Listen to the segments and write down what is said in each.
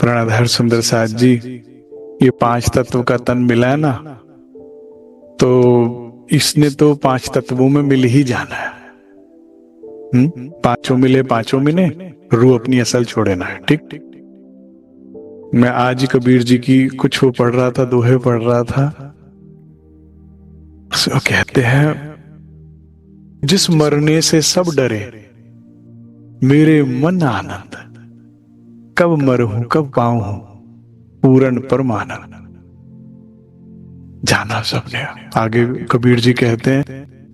प्रणधार सुंदर साथ जी, ये पांच तत्व का तन मिला है ना, तो इसने तो पांच तत्वों में मिल ही जाना है। पांचों मिले पांचों मिले, रूह अपनी असल छोड़े ना है। ठीक। मैं आज ही कबीर जी की कुछ वो पढ़ रहा था, दोहे पढ़ रहा था। उसको कहते हैं, जिस मरने से सब डरे मेरे मन आनंद, कब मरहूं कब पाऊं पूरन परमानंद। जाना सबने। आगे कबीर जी कहते हैं,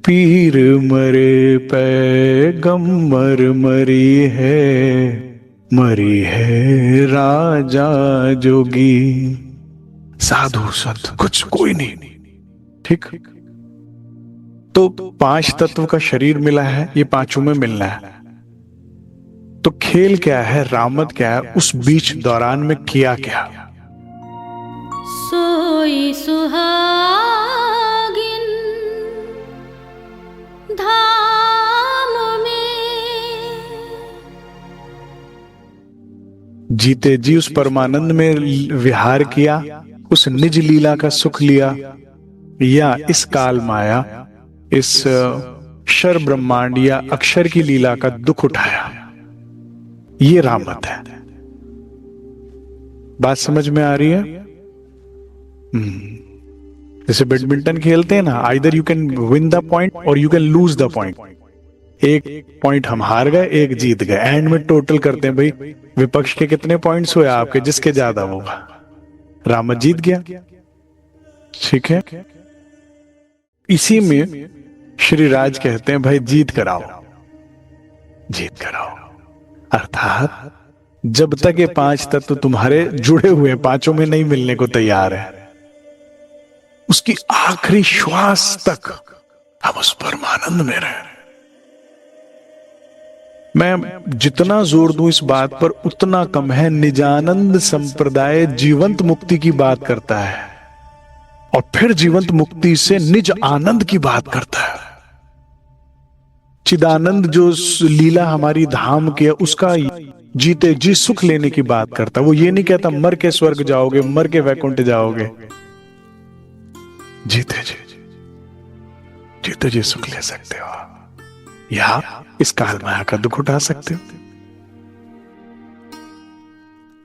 पीर मरे पैगंबर मरी है राजा जोगी, साधु संत कुछ कोई नहीं। ठीक। तो पांच तत्व का शरीर मिला है, ये पांचों में मिलना है। तो खेल क्या है, रामत क्या है, उस बीच दौरान में किया क्या? सोई सुहागिन धाम में, जीते जी उस परमानंद में विहार किया, उस निज लीला का सुख लिया, या इस काल माया, इस शर ब्रह्मांड या अक्षर की लीला का दुख उठाया। ये रामत है। बात समझ में आ रही है? जैसे बैडमिंटन खेलते हैं ना, either you can win the point और you can lose the point. एक पॉइंट हम हार गए, एक जीत गए, एंड में टोटल करते हैं, भाई विपक्ष के कितने पॉइंट्स हुए आपके, जिसके ज्यादा होगा रामत जीत गया। ठीक है। इसी में श्री राज कहते हैं, भाई जीत कराओ, जीत कराओ। अर्थात जब तक ये पांच तत्व तुम्हारे जुड़े हुए पांचों में नहीं मिलने को तैयार है, उसकी आखिरी श्वास तक हम उस परमानंद में रहे। मैं जितना जोर दूं इस बात पर उतना कम है। निजानंद संप्रदाय जीवंत मुक्ति की बात करता है, और फिर जीवंत मुक्ति से निज आनंद की बात करता है। चिदानंद जो लीला हमारी धाम की है, उसका जीते जी सुख लेने की बात करता है। वो ये नहीं कहता मर के स्वर्ग जाओगे, मर के वैकुंठ जाओगे। जीते जी सुख ले सकते हो, या इस काल माया का दुख उठा सकते हो।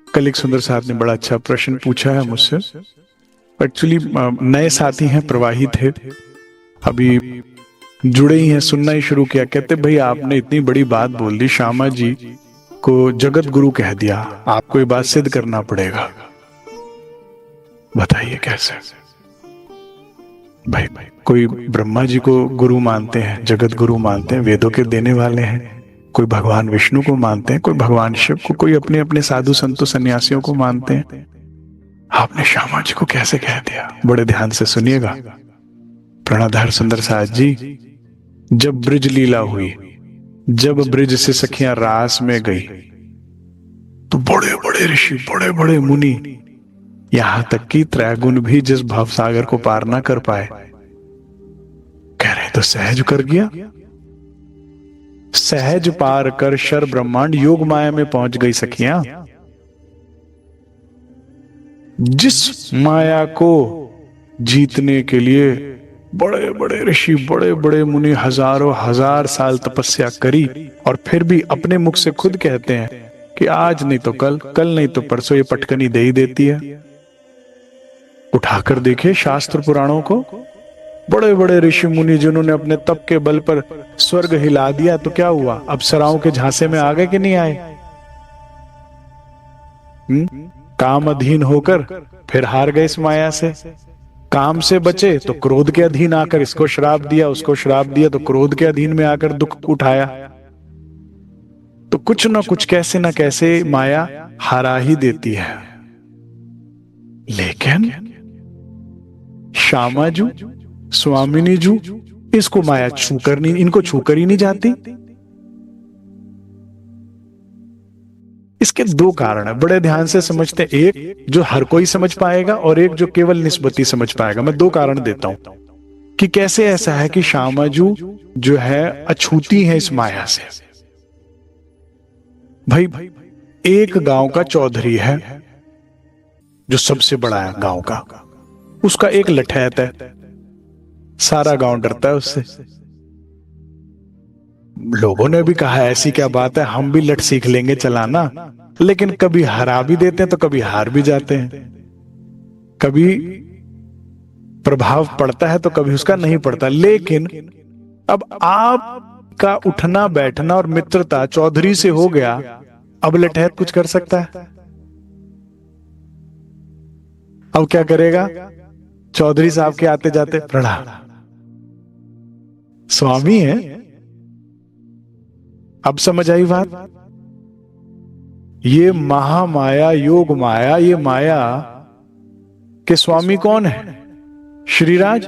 कल एक सुंदर साहब ने बड़ा अच्छा प्रश्न पूछा है मुझसे। एक्चुअली नए साथी हैं, प्रवाही थे, अभी जुड़े ही हैं, सुनना ही शुरू किया। कहते भाई आपने इतनी बड़ी बात बोल दी, श्यामा जी को जगत गुरु कह दिया, आपको ये बात सिद्ध करना पड़ेगा। बताइए कैसे? भाई कोई ब्रह्मा जी को गुरु मानते हैं, जगत गुरु मानते हैं, वेदों के देने वाले हैं, कोई भगवान विष्णु को मानते हैं, कोई भगवान शिव को, कोई अपने अपने साधु संतों सन्यासियों को मानते हैं। आपने श्यामा जी को कैसे कह दिया? बड़े ध्यान से सुनिएगा। प्रणधार सुंदर साथ जी, जब ब्रिज लीला हुई, जब ब्रिज से सखियां रास में गई, तो बड़े बड़े ऋषि, बड़े बड़े मुनि, यहां तक कि त्रैगुण भी जिस भवसागर को पार ना कर पाए, कह रहे तो सहज कर गया। सहज पार कर शर ब्रह्मांड योग माया में पहुंच गई सखियां। जिस माया को जीतने के लिए बड़े बड़े ऋषि, बड़े बड़े मुनि हजारों हजार साल तपस्या करी, और फिर भी अपने मुख से खुद कहते हैं कि आज नहीं तो कल, कल नहीं तो परसों ये पटकनी दे ही देती है। उठाकर देखे शास्त्र पुराणों को, बड़े बड़े ऋषि मुनि जिन्होंने अपने तप के बल पर स्वर्ग हिला दिया, तो क्या हुआ? अप्सराओं के झांसे में आ गए कि नहीं आए? काम अधीन होकर फिर हार गए इस माया से। काम से बचे तो क्रोध के अधीन आकर इसको श्राप दिया, उसको श्राप दिया, तो क्रोध के अधीन में आकर दुख उठाया। तो कुछ ना कुछ, कैसे ना कैसे माया हरा ही देती है। लेकिन श्यामा जू, स्वामिनी जू, इसको माया छूकर नहीं, इनको छूकर ही नहीं जाती। इसके दो कारण है, बड़े ध्यान से समझते हैं। एक जो हर कोई समझ पाएगा, और एक जो केवल निस्बती समझ पाएगा। मैं दो कारण देता हूं कि कैसे ऐसा है कि श्यामाजू जो है अछूती है इस माया से। भाई एक गांव का चौधरी है, जो सबसे बड़ा है गांव का, उसका एक लठैत है, सारा गांव डरता है उससे। लोगों ने भी कहा ऐसी क्या बात है, हम भी लठ सीख लेंगे चलाना, लेकिन कभी हरा भी देते हैं तो कभी हार भी जाते हैं, कभी प्रभाव पड़ता है तो कभी उसका नहीं पड़ता। लेकिन अब आपका उठना बैठना और मित्रता चौधरी से हो गया, अब लठैत कुछ कर सकता है? अब क्या करेगा? चौधरी साहब के आते जाते प्रणाम, स्वामी है। अब समझ आई बात? ये महामाया, योग माया, ये माया के स्वामी कौन है? श्रीराज।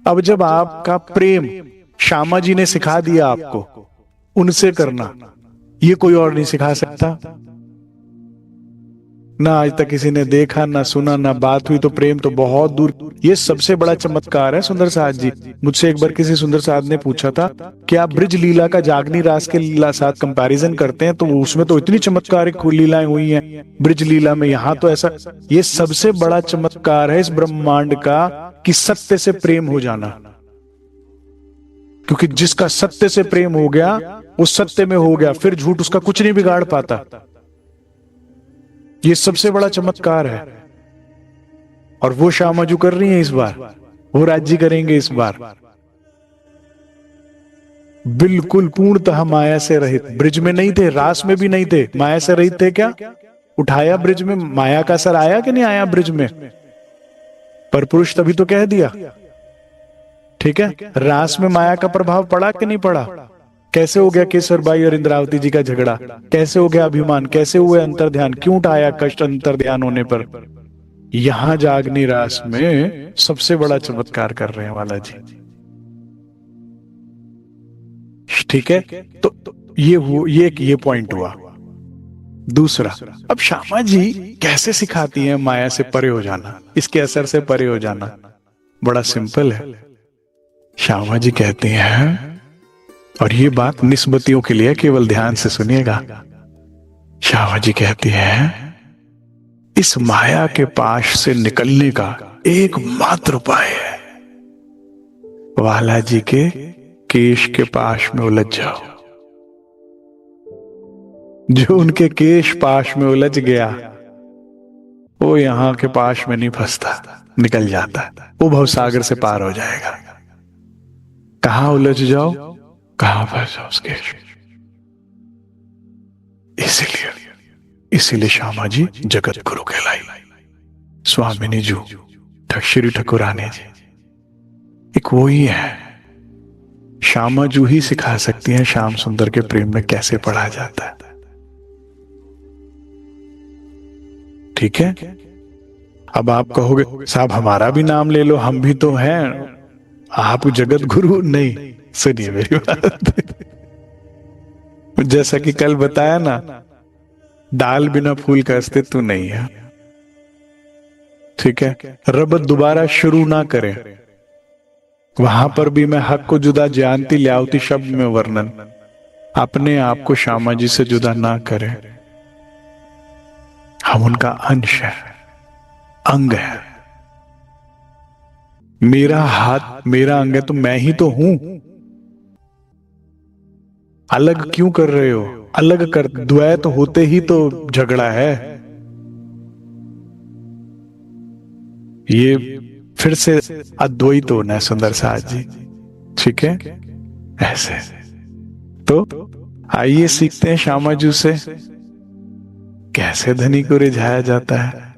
अब जब आपका प्रेम श्यामा जी ने सिखा दिया आपको उनसे करना, ये कोई और नहीं सिखा सकता। ना आज तक किसी ने देखा, ना सुना, ना बात हुई, तो प्रेम तो बहुत दूर। ये सबसे बड़ा चमत्कार है सुंदर साथ जी। मुझसे एक बार किसी सुंदर साथ ने पूछा था कि आप ब्रिज लीला का जागनी रास के लीला साथ कंपैरिजन करते हैं, तो उसमें तो इतनी चमत्कारिक लीलाएं हुई हैं ब्रिज लीला में, यहां तो ऐसा। ये सबसे बड़ा चमत्कार है इस ब्रह्मांड का कि सत्य से प्रेम हो जाना, क्योंकि जिसका सत्य से प्रेम हो गया वो सत्य में हो गया, फिर झूठ उसका कुछ नहीं बिगाड़ पाता। ये सबसे बड़ा चमत्कार है, और वो श्यामा जो कर रही है इस बार, वो राज्य करेंगे इस बार, बिल्कुल पूर्णतः माया से रहित। ब्रिज में नहीं थे, रास में भी नहीं थे, माया से रहित थे। क्या उठाया ब्रिज में? माया का असर आया कि नहीं आया ब्रिज में? पर पुरुष तभी तो कह दिया, ठीक है। रास में माया का प्रभाव पड़ा कि नहीं पड़ा? कैसे हो गया केसरबाई और इंद्रावती जी का झगड़ा? कैसे हो गया अभिमान? कैसे हुए अंतर ध्यान? क्यों उठाया कष्ट अंतर ध्यान होने पर? यहां जागनी रास में सबसे बड़ा चमत्कार कर रहे हैं वाला जी, ठीक है। तो ये पॉइंट हुआ। दूसरा, अब श्यामा जी कैसे सिखाती हैं माया से परे हो जाना, इसके असर से परे हो जाना? बड़ा सिंपल है। श्यामा जी कहती हैं, और ये बात निस्बतियों के लिए, केवल ध्यान से सुनिएगा। श्यामा जी कहती हैं, इस माया के पाश से निकलने का एकमात्र उपाय है, वाला जी के केश के पाश में उलझ जाओ। जो उनके केश पाश में उलझ गया वो यहां के पाश में नहीं फंसता, निकल जाता, वो भवसागर से पार हो जाएगा। कहां उलझ जाओ, कहां फंस जाओ उसके। इसीलिए श्यामा जी जगत गुरु कहलाई, स्वामिनी जू श्री ठकुरानी जी एक वो ही है। श्यामा जू ही सिखा सकती हैं श्याम सुंदर के प्रेम में कैसे पढ़ा जाता है, ठीक है। अब आप कहोगे साहब हमारा भी नाम ले लो, हम भी तो हैं, आप जगत गुरु। नहीं, सुनिए मेरी बात। जैसा कि कल बताया ना, दाल बिना फूल का अस्तित्व नहीं है, ठीक है। रब दोबारा शुरू ना करे, वहां पर भी मैं हक को जुदा जानती ल्यावती शब्द में वर्णन, अपने आप को श्यामा जी से जुदा ना करे। हम उनका अंश है, अंग है। मेरा हाथ मेरा अंग है तो मैं ही तो हूं। अलग क्यों कर रहे हो? अलग कर, द्वैत होते ही तो झगड़ा है। ये फिर से अद्वैत होना है सुंदर साथ जी, ठीक है। ऐसे तो आइए सीखते हैं श्यामा जी से कैसे धनी को रिझाया जाता है,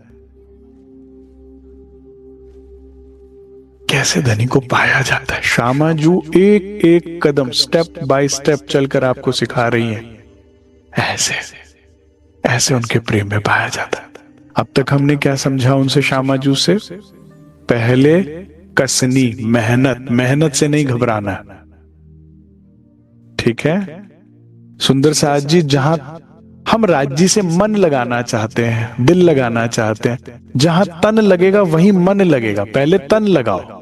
कैसे धनी को पाया जाता है। श्यामा जू एक एक कदम स्टेप बाय स्टेप चलकर आपको सिखा रही है, ऐसे ऐसे उनके प्रेम में पाया जाता है। अब तक हमने क्या समझा उनसे, श्यामा जू से? पहले कसनी मेहनत, मेहनत से नहीं घबराना, ठीक है। सुंदर साथ जी, जहां हम राज्य से मन लगाना चाहते हैं, दिल लगाना चाहते हैं, जहां तन लगेगा वहीं मन लगेगा। पहले तन लगाओ।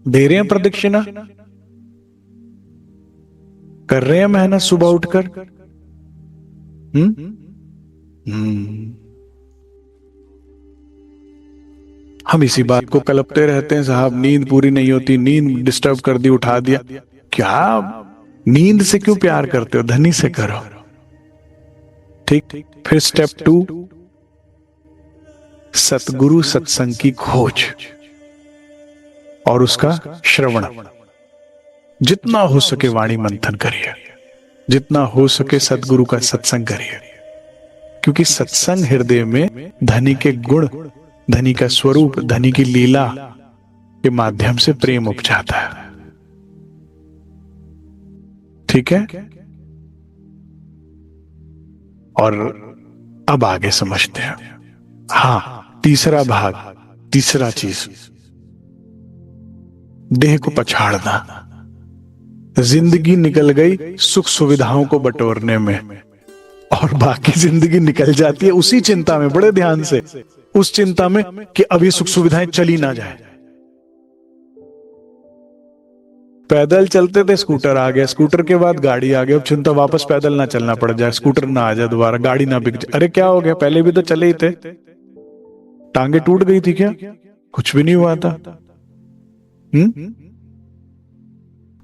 दे रहे हैं प्रदक्षिणा, कर रहे हैं मेहनत सुबह उठकर, हम इसी बात को कलपते रहते हैं, साहब नींद पूरी नहीं होती, नींद डिस्टर्ब कर दी, उठा दिया। क्या नींद से क्यों प्यार करते हो? धनी से करो। ठीक। फिर स्टेप 2, सतगुरु सत्संग की खोज और उसका श्रवण। जितना हो सके वाणी मंथन करिए, जितना हो सके सतगुरु का सत्संग करिए, क्योंकि सत्संग हृदय में धनी के गुण, धनी का स्वरूप, धनी की लीला के माध्यम से प्रेम उपजाता है। ठीक है। और अब आगे समझते हैं। हाँ, तीसरा भाग, तीसरा चीज, देह को पछाड़ना। जिंदगी निकल गई सुख सुविधाओं को बटोरने में, और बाकी जिंदगी निकल जाती है उसी चिंता में, बड़े ध्यान से, उस चिंता में कि अभी सुख सुविधाएं चली ना जाए। पैदल चलते थे, स्कूटर आ गया, स्कूटर के बाद गाड़ी आ गई, अब चिंता वापस पैदल ना चलना पड़ जाए, स्कूटर ना आ जाए दोबारा, गाड़ी ना बिक जाए। अरे क्या हो गया, पहले भी तो चले ही थे। टांगे टूट गई थी क्या? कुछ भी नहीं हुआ था।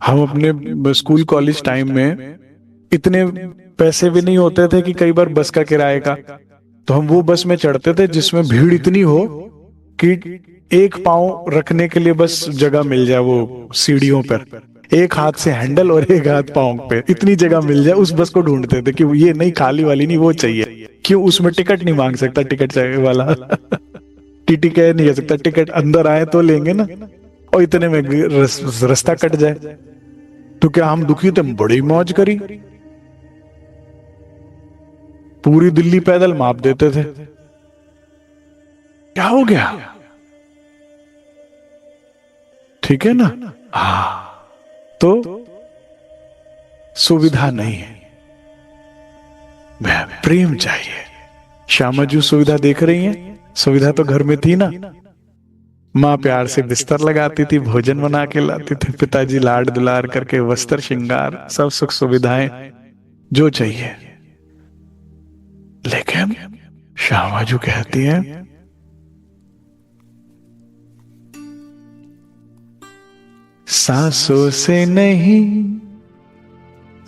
हम अपने स्कूल कॉलेज टाइम में इतने पैसे भी नहीं होते थे कि कई बार बस का किराए का, तो हम वो बस में चढ़ते थे जिसमें भीड़ इतनी हो कि एक पांव रखने के लिए बस जगह मिल जाए, वो सीढ़ियों पर एक हाथ से हैंडल और एक हाथ पांव पे, इतनी जगह मिल जाए। उस बस को ढूंढते थे कि ये नहीं, खाली वाली नहीं, वो चाहिए। क्यों? उसमें टिकट नहीं मांग सकता, टिकट चाहिए वाला टीटी कह नहीं कह सकता, टिकट अंदर आए तो लेंगे ना, और इतने में रास्ता कट जाए तो क्या हम दुखी थे? बड़ी मौज करी, पूरी दिल्ली पैदल माप देते थे। क्या हो गया? ठीक है ना? हाँ, तो सुविधा नहीं है, प्रेम चाहिए। श्यामा जी सुविधा देख रही हैं? सुविधा तो घर में थी ना, माँ प्यार से बिस्तर लगाती थी, भोजन बना के लाती थी, पिताजी लाड दुलार करके वस्त्र श्रृंगार, सब सुख सुविधाएं जो चाहिए। लेकिन श्यामाजू कहती हैं, सांसों से नहीं,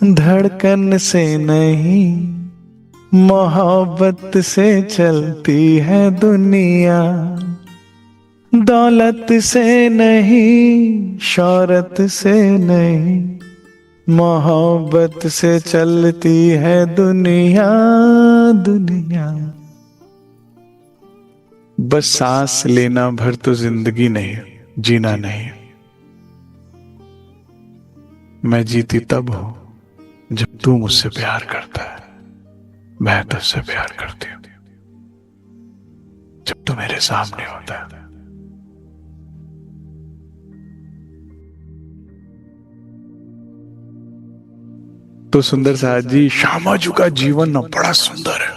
धड़कन से नहीं, मोहब्बत से चलती है दुनिया। दौलत से नहीं, शौहरत से नहीं, मोहब्बत से चलती है दुनिया। दुनिया बस सांस लेना भर तो जिंदगी नहीं, जीना नहीं। मैं जीती तब हूं जब तू मुझसे प्यार करता है, मैं तुझसे प्यार करती हूं जब तू मेरे सामने होता है। तो सुंदर साहब जी, श्यामाजू का जीवन ना बड़ा सुंदर है।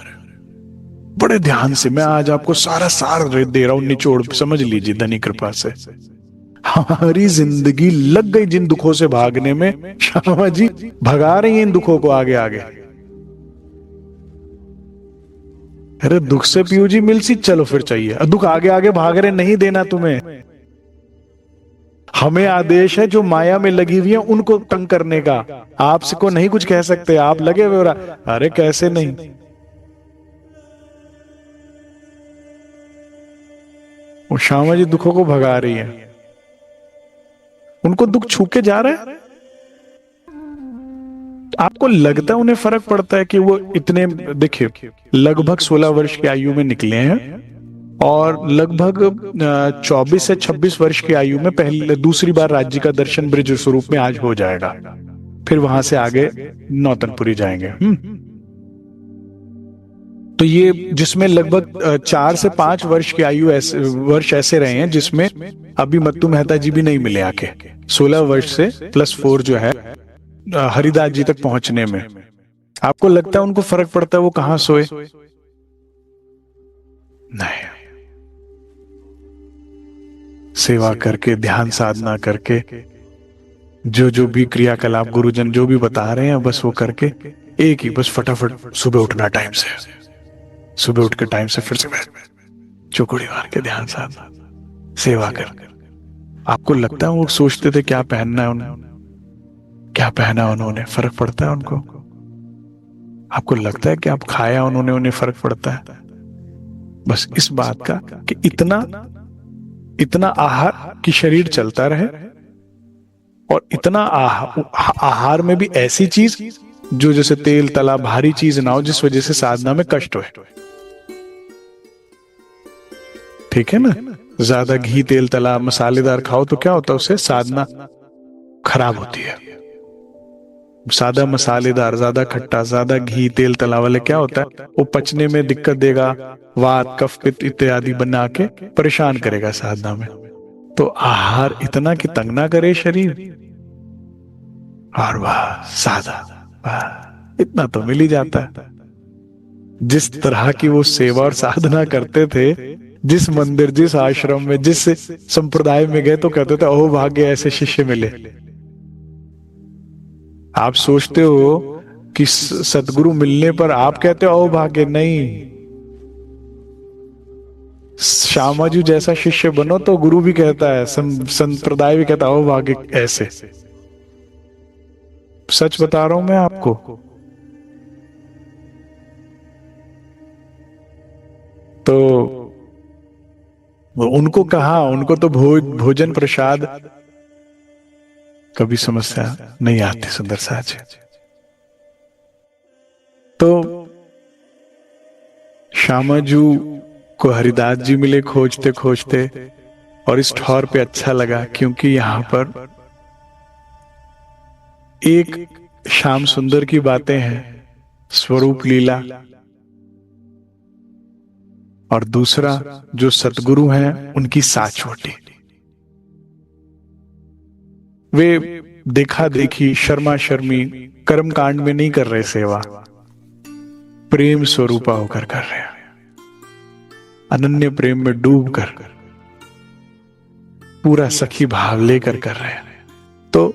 बड़े ध्यान से मैं आज आपको सारा सार दे रहा हूं, निचोड़ समझ लीजिए धनी कृपा से। हमारी जिंदगी लग गई जिन दुखों से भागने में, श्यामा जी भगा रही हैं इन दुखों को आगे आगे। अरे दुख से पीयू जी मिल सी, चलो फिर चाहिए, दुख आगे आगे भाग रहे, नहीं देना तुम्हें। हमें आदेश है जो माया में लगी हुई है उनको तंग करने का, आपसे को नहीं कुछ कह सकते, आप लगे हुए। अरे कैसे नहीं, वो श्यामा जी दुखों को भगा रही है, उनको दुख छू के जा रहा है। आपको लगता है उन्हें फर्क पड़ता है कि वो इतने, देखिए लगभग 16 वर्ष की आयु में निकले हैं और लगभग 24 से 26 वर्ष की आयु में पहले दूसरी बार राज्य का दर्शन ब्रज स्वरूप में आज हो जाएगा। फिर वहां से आगे नौतनपुरी जाएंगे। तो ये जिसमें लगभग 4 से 5 वर्ष की आयु वर्ष ऐसे रहे हैं जिसमें अभी मत्तू मेहता जी भी नहीं मिले आके। 16 वर्ष से +4 जो है हरिदास जी तक पहुंचने में। आपको लगता है उनको फर्क पड़ता है वो कहां सोए? नहीं, सेवा करके, ध्यान साधना करके, जो भी क्रियाकलाप गुरुजन जो भी बता रहे हैं बस वो करके, एक ही बस फटाफट सुबह उठना टाइम से, सुबह उठ के टाइम से फिर से चौकड़ी मार के ध्यान साधना, सेवा कर। आपको लगता है वो सोचते थे क्या पहनना है उन्होंने, क्या पहना उन्होंने, फर्क पड़ता है उनको? आपको लगता है कि आप खाया उन्होंने, उन्हें फर्क पड़ता है? बस इस बात का कि इतना आहार कि शरीर चलता रहे, और इतना आहार में भी ऐसी चीज जो जैसे तेल तला भारी चीज ना हो, जिस वजह से साधना में कष्ट हो। ठीक है ना? ज्यादा घी तेल तला मसालेदार खाओ तो क्या होता है, उससे साधना खराब होती है। ज्यादा मसालेदार, ज्यादा खट्टा, ज्यादा घी तेल तला वाले क्या होता है, वो पचने में दिक्कत देगा, वात कफ पित्त इत्यादि बना के परेशान करेगा साधना में। तो आहार इतना कि तंग ना करे शरीर, और वाह साधा, वाह इतना तो मिल ही जाता है। जिस तरह की वो सेवा और साधना करते थे, जिस मंदिर, जिस आश्रम में, जिस संप्रदाय में गए तो कहते थे अहो भाग्य ऐसे शिष्य मिले। आप सोचते हो कि सतगुरु मिलने पर आप कहते हो अहो भाग्य, नहीं। श्यामा जी जैसा शिष्य बनो तो गुरु भी कहता है, संप्रदाय भी कहता है अहो भाग्य ऐसे। सच बता रहा हूं मैं आपको। तो उनको कहा, उनको तो भोजन प्रसाद कभी समस्या नहीं आती सुंदर साज। तो श्यामाजू को हरिदास जी मिले खोजते खोजते, और इस ठौर पे अच्छा लगा क्योंकि यहां पर एक श्याम सुंदर की बातें हैं, स्वरूप लीला, और दूसरा जो सतगुरु हैं उनकी साच छोटी। वे देखा देखी, शर्मा शर्मी, कर्म कांड में नहीं कर रहे सेवा, प्रेम स्वरूपा होकर कर रहे हैं, अनन्य प्रेम में डूब कर, पूरा सखी भाव लेकर कर रहे हैं। तो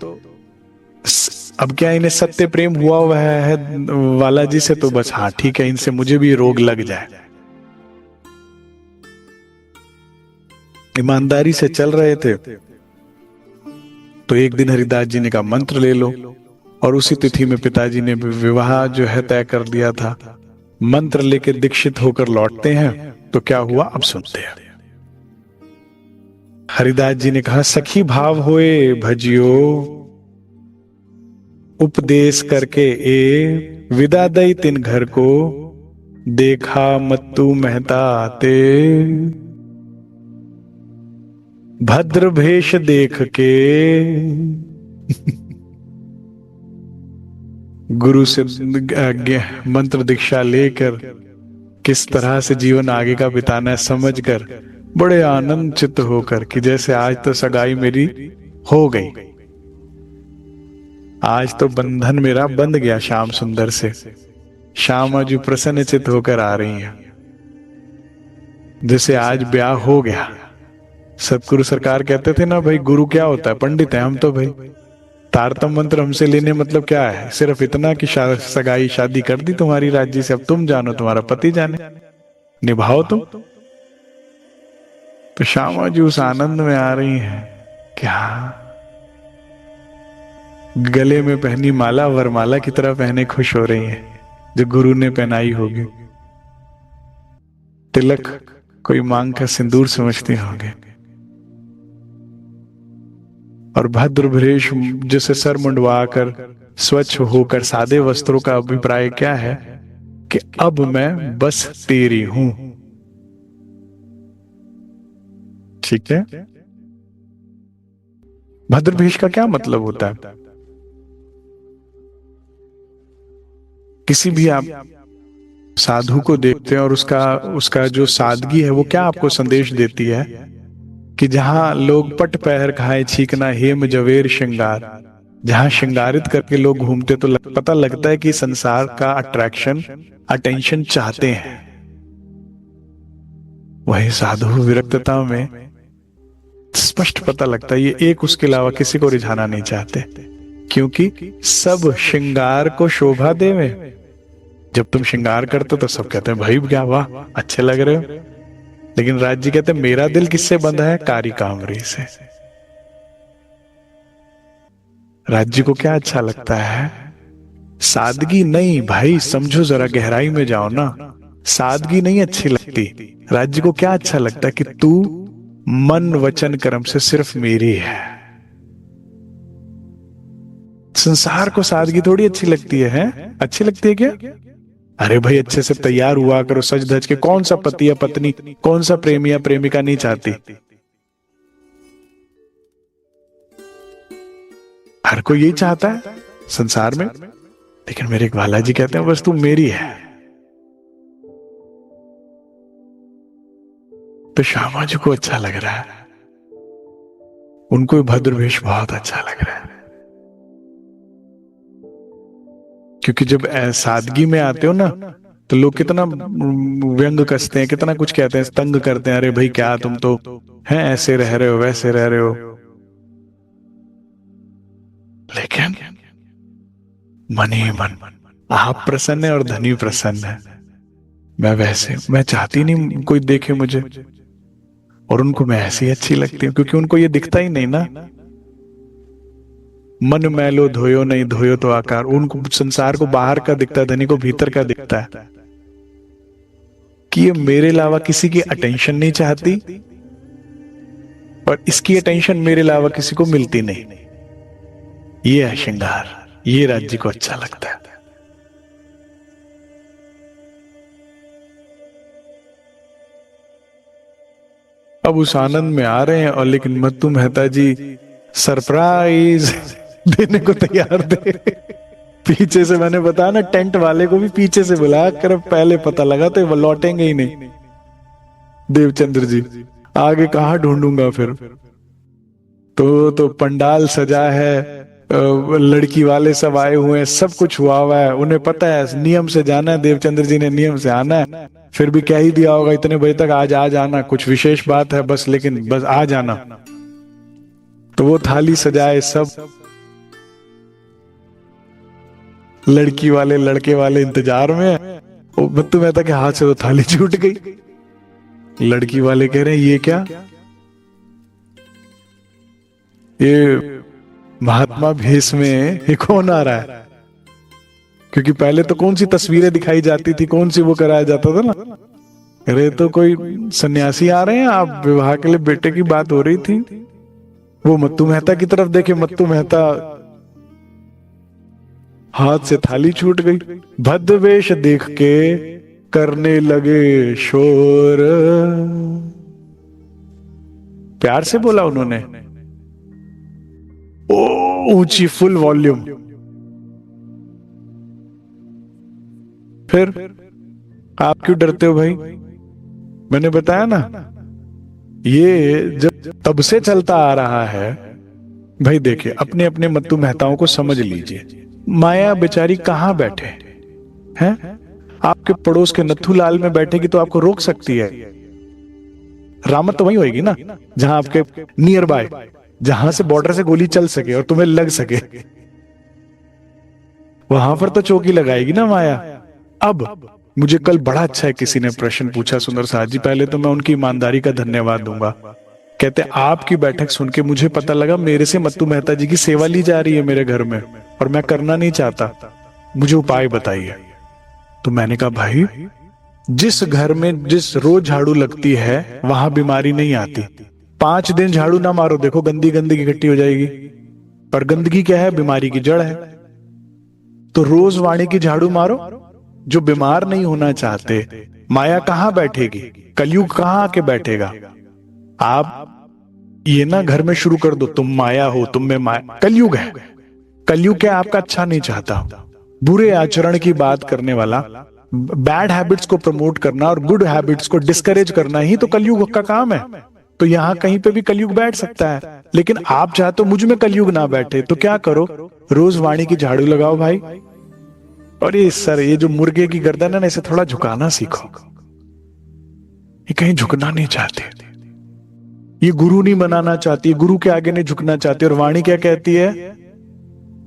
अब क्या इन्हें सत्य प्रेम हुआ है वाला जी से, तो बस हाँ ठीक है, इनसे मुझे भी रोग लग जाए। ईमानदारी से चल रहे थे तो एक दिन हरिदास जी ने कहा मंत्र ले लो, और उसी तिथि में पिताजी ने विवाह जो है तय कर दिया था। मंत्र लेके दीक्षित होकर लौटते हैं तो क्या हुआ अब सुनते हैं। हरिदास जी ने कहा सखी भाव होए भजियो, उपदेश करके ए विदा दई तिन घर को, देखा मत्तू मेहता ते, भद्र भेष देख के। गुरु से मंत्र दीक्षा लेकर किस तरह से जीवन आगे का बिताना है समझकर बड़े आनंद चित्त होकर कि जैसे आज तो सगाई मेरी हो गई, आज तो बंधन मेरा बंध गया श्याम सुंदर से। श्यामा जी प्रसन्न चित्त होकर आ रही हैं, जैसे आज ब्याह हो गया। सतगुरु सरकार कहते थे ना भाई, गुरु क्या होता है, पंडित है हम तो भाई। तारतम मंत्र हमसे लेने मतलब क्या है, सिर्फ इतना कि सगाई शादी कर दी तुम्हारी राज्य से, अब तुम जानो तुम्हारा पति जाने, निभाओ तुम। तो श्यामा जी उस आनंद में आ रही हैं कि हाँ, गले में पहनी माला वरमाला की तरह पहने खुश हो रही हैं, जो गुरु ने पहनाई होगी। तिलक कोई मांग का सिंदूर समझते होंगे, और भद्र भेष जैसे सर मुंडवाकर स्वच्छ होकर सादे वस्त्रों का अभिप्राय क्या है कि अब मैं बस तेरी हूं। ठीक है, भद्र भेष का क्या मतलब होता है? किसी भी आप साधु को देखते हैं और उसका जो सादगी है वो क्या आपको संदेश देती है कि जहां लोग पट पहर खाए छीकना हेम जवेर श्रृंगार, जहां श्रृंगारित करके लोग घूमते तो पता लगता है कि संसार का अट्रैक्शन अटेंशन चाहते हैं। वही साधु विरक्तता में स्पष्ट पता लगता है ये एक उसके अलावा किसी को रिझाना नहीं चाहते, क्योंकि सब श्रृंगार को शोभा देवे जब तुम श्रृंगार करते हो तो सब कहते हैं भाई क्या वाह अच्छे लग रहे हो, लेकिन राज जी कहते हैं मेरा दिल किससे बंधा है? कारी कामरी से। राज जी को क्या अच्छा लगता है? सादगी नहीं भाई, समझो जरा, गहराई में जाओ ना। सादगी नहीं अच्छी लगती। राज जी को क्या अच्छा लगता है? कि तू मन वचन कर्म से सिर्फ मेरी है। संसार को सादगी थोड़ी अच्छी लगती है? अच्छी लगती है क्या? अरे भाई अच्छे से तैयार हुआ करो सज धज के। कौन सा पति या पत्नी, कौन सा प्रेमी या प्रेमिका नहीं चाहती? हर कोई यही चाहता है संसार में। लेकिन मेरे ग्वाला जी कहते हैं बस तू मेरी है। तो श्यामा जी को अच्छा लग रहा है, उनको भद्रवेश बहुत अच्छा लग रहा है। क्योंकि जब सादगी में आते हो ना तो लोग कितना व्यंग कसते हैं, कितना कुछ कहते हैं, तंग करते हैं। अरे भाई क्या तुम तो हैं ऐसे रह रहे हो, वैसे रह रहे हो। लेकिन मन ही मन आप प्रसन्न है और धनी प्रसन्न है। मैं वैसे, मैं चाहती नहीं कोई देखे मुझे, और उनको मैं ऐसी अच्छी लगती हूँ क्योंकि उनको ये दिखता ही नहीं ना। मन मैलो धोयो नहीं धोयो तो आकार। उनको संसार को बाहर का दिखता है, धनी को भीतर का दिखता है कि ये मेरे अलावा किसी की अटेंशन नहीं चाहती और इसकी अटेंशन मेरे अलावा किसी को मिलती नहीं। ये है श्रृंगार, ये राज्य को अच्छा लगता है। अब उस आनंद में आ रहे हैं और लेकिन मत्तू मेहता जी सरप्राइज देने को तैयार थे। पीछे से मैंने बताया ना, टेंट वाले को भी पीछे से बुलाया कर, पहले पता लगा तो वो लौटेंगे ही नहीं। देवचंद्र जी आगे कहां ढूंढूंगा फिर। तो पंडाल सजा है, लड़की वाले सब आए हुए हैं, सब कुछ हुआ है, उन्हें पता है नियम से जाना है। देवचंद्र जी ने नियम से आना है, फिर भी कह ही दिया होगा इतने बजे तक आज आ जाना, कुछ विशेष बात है बस, लेकिन बस आ जाना। तो वो थाली सजाए, सब लड़की वाले लड़के वाले इंतजार में। मत्तू मेहता के हाथ से वो थाली छूट गई। लड़की वाले कह रहे हैं ये क्या, ये महात्मा भेष में ये कौन आ रहा है? क्योंकि पहले तो कौन सी तस्वीरें दिखाई जाती थी, कौन सी वो कराया जाता था ना। अरे तो कोई सन्यासी आ रहे हैं, आप विवाह के लिए बेटे की बात हो रही थी। वो मत्तू मेहता की तरफ देखे, मत्तू मेहता हाथ से थाली छूट गई। भद्रवेश देख के करने लगे शोर। प्यार से बोला उन्होंने, ऊंची फुल वॉल्यूम। फिर आप क्यों डरते हो भाई? मैंने बताया ना, ये जब तब से चलता आ रहा है भाई। देखिए अपने अपने मत्तू मेहताओं को समझ लीजिए। माया बेचारी कहां बैठे हैं? आपके पड़ोस के नथुलाल में बैठेगी तो आपको रोक सकती है। रामत तो वही होगी ना जहां आपके नियर बाय, जहां से बॉर्डर से गोली चल सके और तुम्हें लग सके, वहां पर तो चौकी लगाएगी ना माया। अब मुझे कल बड़ा अच्छा है किसी ने प्रश्न पूछा, सुंदर साहब जी, पहले तो मैं उनकी ईमानदारी का धन्यवाद दूंगा। कहते आपकी बैठक सुन के मुझे पता लगा मेरे से मत्तू मेहता जी की सेवा ली जा रही है मेरे घर में, और मैं करना नहीं चाहता, मुझे उपाय बताइए। तो मैंने कहा भाई, जिस घर में जिस रोज झाड़ू लगती है वहां बीमारी नहीं आती। 5 दिन झाड़ू ना मारो, देखो गंदी गंदगी इकट्ठी हो जाएगी, और गंदगी क्या है? बीमारी की जड़ है। तो रोज वाणी की झाड़ू मारो। जो बीमार नहीं होना चाहते, माया कहां बैठेगी? कलयुग कहां आके बैठेगा? आप ये ना घर में शुरू कर दो, तुम माया हो, तुम में माया। कलयुग है, कलयुग क्या आपका अच्छा नहीं चाहता। बुरे आचरण की बात करने वाला, बैड हैबिट्स को प्रमोट करना और गुड हैबिट्स को डिस्करेज करना ही तो कलयुग का काम है। तो यहां कहीं पे भी कलयुग बैठ सकता है, लेकिन आप चाहते हो मुझ में कलयुग ना बैठे, तो क्या करो? रोज वाणी की झाड़ू लगाओ भाई। और ये सर, ये जो मुर्गे की गर्दन है ना, इसे थोड़ा झुकाना सीखो। ये कहीं झुकना नहीं चाहते, ये गुरु नहीं बनाना चाहती, गुरु के आगे नहीं झुकना चाहती। और वाणी क्या कहती है?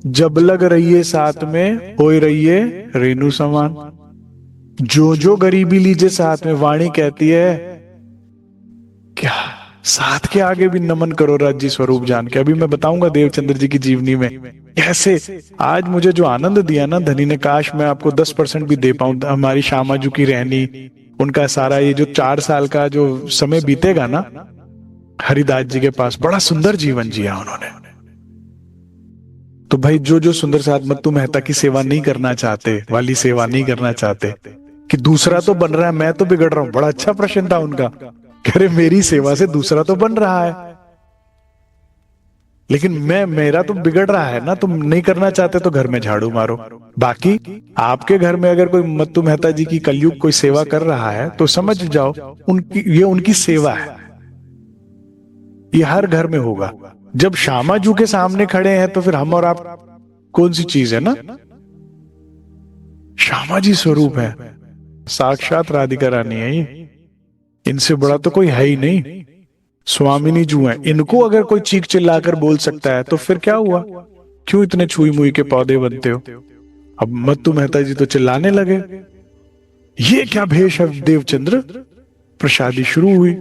जब लग रही है साथ में, होए रही है रेणु समान। जो जो गरीबी लीजिए साथ में, वाणी कहती है क्या, साथ के आगे भी नमन करो राज्य स्वरूप जान के। अभी मैं बताऊंगा देवचंद्र जी की जीवनी में कैसे आज मुझे जो आनंद दिया ना धनी ने, काश मैं आपको 10% भी दे पाऊं। हमारी श्यामाजू की रहनी, उनका सारा ये जो 4 साल का जो समय बीतेगा ना हरिदास जी के पास, बड़ा सुंदर जीवन जिया उन्होंने। तो भाई जो जो सुंदर साथ मत्तू मेहता की सेवा नहीं करना चाहते, वाली सेवा नहीं करना चाहते, कि दूसरा तो बन रहा है मैं तो बिगड़ रहा हूं, बड़ा अच्छा प्रश्न था उनका। कह रहे मेरी सेवा से दूसरा तो बन रहा है, लेकिन मेरा तो बिगड़ रहा है ना। तुम नहीं करना चाहते तो घर में झाड़ू मारो। बाकी आपके घर में अगर कोई मत्तू मेहता जी की कलयुग कोई सेवा कर रहा है तो समझ जाओ ये उनकी सेवा है। ये हर घर में होगा। जब श्यामाजू के सामने खड़े हैं तो फिर हम और आप कौन सी चीज है ना, श्यामा जी स्वरूप है, साक्षात राधिका रानी है ये। इनसे बड़ा तो कोई है ही नहीं। स्वामिनी जू है, इनको अगर कोई चीख चिल्लाकर बोल सकता है तो फिर क्या हुआ, क्यों इतने छुई मुई के पौधे बनते हो। अब मत्तू मेहता जी तो चिल्लाने लगे, ये क्या भेष है देवचंद्र। प्रसादी शुरू हुई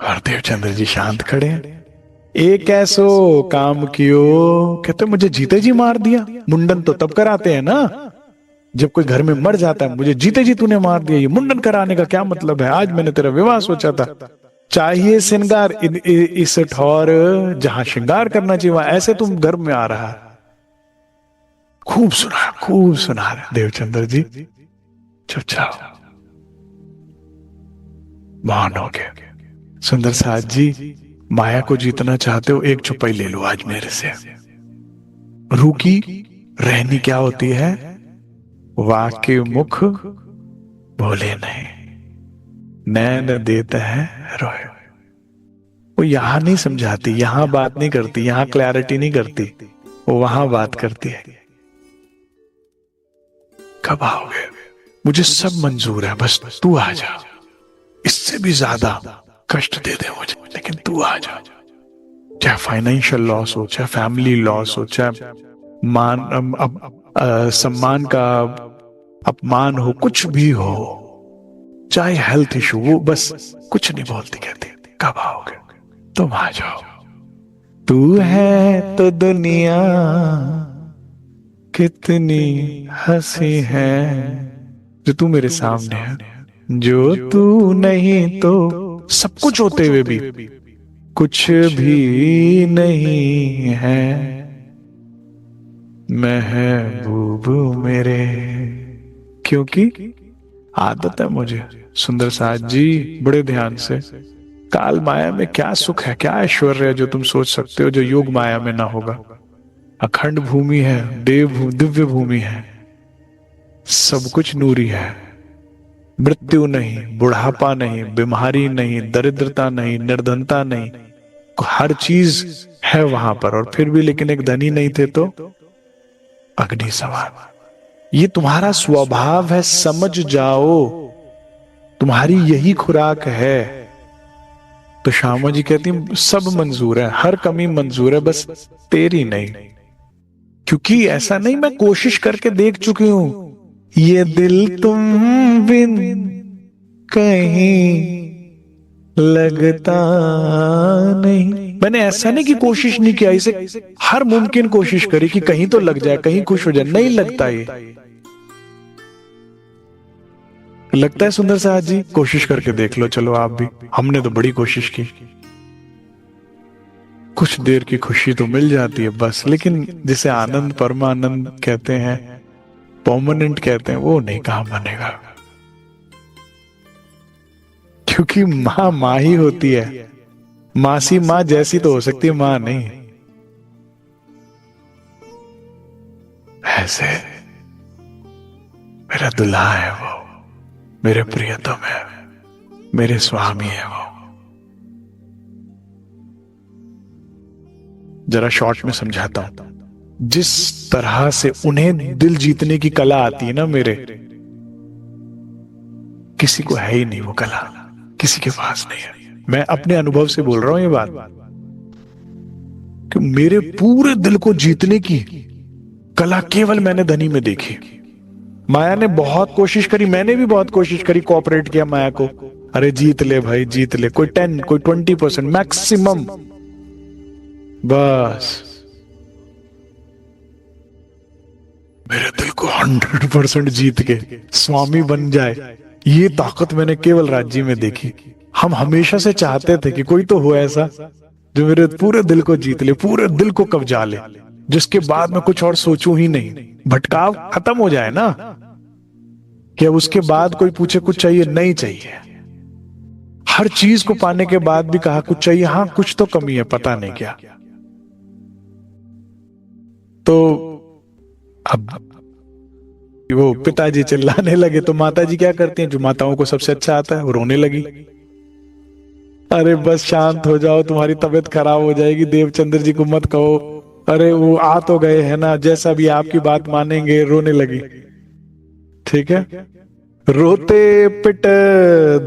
और देवचंद्र जी शांत खड़े हैं। एक ऐसो काम कियो, कहते मुझे जीते जी मार दिया। मुंडन तो तब कराते हैं ना जब कोई घर में मर जाता है, मुझे जीते जी तूने मार दिया, ये मुंडन कराने का क्या मतलब है। आज मैंने तेरा विवाह सोचा था, चाहिए श्रृंगार इस ठौर जहां श्रृंगार करना चाहिए वहां ऐसे तुम घर में आ रहा है। खूब सुना रहे देवचंद्र जी, चुपचाप मौन हो गए। सुंदर साथ जी, माया को जीतना चाहते हो, एक चुपाई ले लो आज मेरे से। रूकी रहनी क्या होती है, वाक्य मुख बोले नहीं, नैन देता है रोए। वो यहां नहीं समझाती, यहां बात नहीं करती, यहां क्लैरिटी नहीं करती, वो वहां बात करती है। कब आओगे, मुझे सब मंजूर है, बस तू आ जा। इससे भी ज्यादा कष्ट दे दे मुझे, लेकिन तू आ जा। चाहे फाइनेंशियल लॉस हो, चाहे फैमिली लॉस हो, चाहे सम्मान का अपमान हो, कुछ भी हो, चाहे हेल्थ इशू हो, बस कुछ नहीं बोलती, कहती कब आओगे, तुम आ जाओ। तू है तो दुनिया कितनी हंसी है, जो तू मेरे सामने है, जो तू नहीं तो सब कुछ होते हुए भी कुछ भी नहीं है। महबूब मेरे, क्योंकि आदत है मुझे। सुंदर साथ जी बड़े ध्यान से, काल माया में क्या सुख है, क्या ऐश्वर्य है जो तुम सोच सकते हो जो योग माया में ना होगा। अखंड भूमि है, दिव्य भूमि है, सब कुछ नूरी है। मृत्यु नहीं, बुढ़ापा नहीं, बीमारी नहीं, दरिद्रता नहीं, निर्धनता नहीं, हर चीज है वहां पर। और फिर भी लेकिन एक धनी नहीं थे तो अग्नि समान। ये तुम्हारा स्वभाव है, समझ जाओ, तुम्हारी यही खुराक है। तो श्यामा जी कहती सब मंजूर है, हर कमी मंजूर है, बस तेरी नहीं। क्योंकि ऐसा नहीं, मैं कोशिश करके देख चुकी हूं, ये दिल तुम बिन कहीं लगता नहीं। मैंने ऐसा नहीं कि कोशिश नहीं किया, इसे हर मुमकिन कोशिश करी कि कहीं तो लग जाए, कहीं खुश हो जाए, नहीं लगता। ये लगता है सुंदर साहब जी, कोशिश करके देख लो। चलो आप भी, हमने तो बड़ी कोशिश की, कुछ देर की खुशी तो मिल जाती है बस, लेकिन जिसे आनंद परमानंद कहते हैं, परमानेंट कहते हैं, वो नहीं कहां बनेगा। क्योंकि मां मां ही होती है, मासी मां जैसी तो हो सकती है, मां नहीं। ऐसे मेरा दुल्हा है वो, मेरे प्रियतम है, मेरे स्वामी है वो। जरा शॉर्ट में समझाता हूं, जिस तरह से उन्हें दिल जीतने की कला आती है ना, मेरे किसी को है ही नहीं वो कला, किसी के पास नहीं है। मैं अपने अनुभव से बोल रहा हूं ये बात, कि मेरे पूरे दिल को जीतने की कला केवल मैंने धनी में देखी। माया ने बहुत कोशिश करी, मैंने भी बहुत कोशिश करी, कोऑपरेट किया माया को, अरे जीत ले भाई जीत ले, कोई 10 कोई 20% मैक्सिमम, बस मेरे दिल को 100% जीत के स्वामी बन जाए, ये ताकत मैंने केवल राज्य में देखी। हम हमेशा से चाहते थे कि कोई तो हो ऐसा जो मेरे पूरे दिल को जीत ले, पूरे दिल को कब्जा ले, जिसके बाद मैं कुछ और सोचूं ही नहीं, भटकाव खत्म हो जाए ना, कि अब उसके बाद कोई पूछे कुछ चाहिए, नहीं चाहिए। हर चीज को पाने के बाद भी कहा कुछ चाहिए, हाँ कुछ तो कमी है, पता नहीं क्या। तो अब वो पिताजी चिल्लाने लगे तो माताजी क्या करती हैं, जो माताओं को सबसे अच्छा आता है, वो रोने लगी। अरे बस शांत हो जाओ, तुम्हारी तबीयत खराब हो जाएगी, देवचंद्र जी को मत कहो, अरे वो आ तो गए हैं ना, जैसा भी आपकी बात मानेंगे। रोने लगी, ठीक है। रोते पिट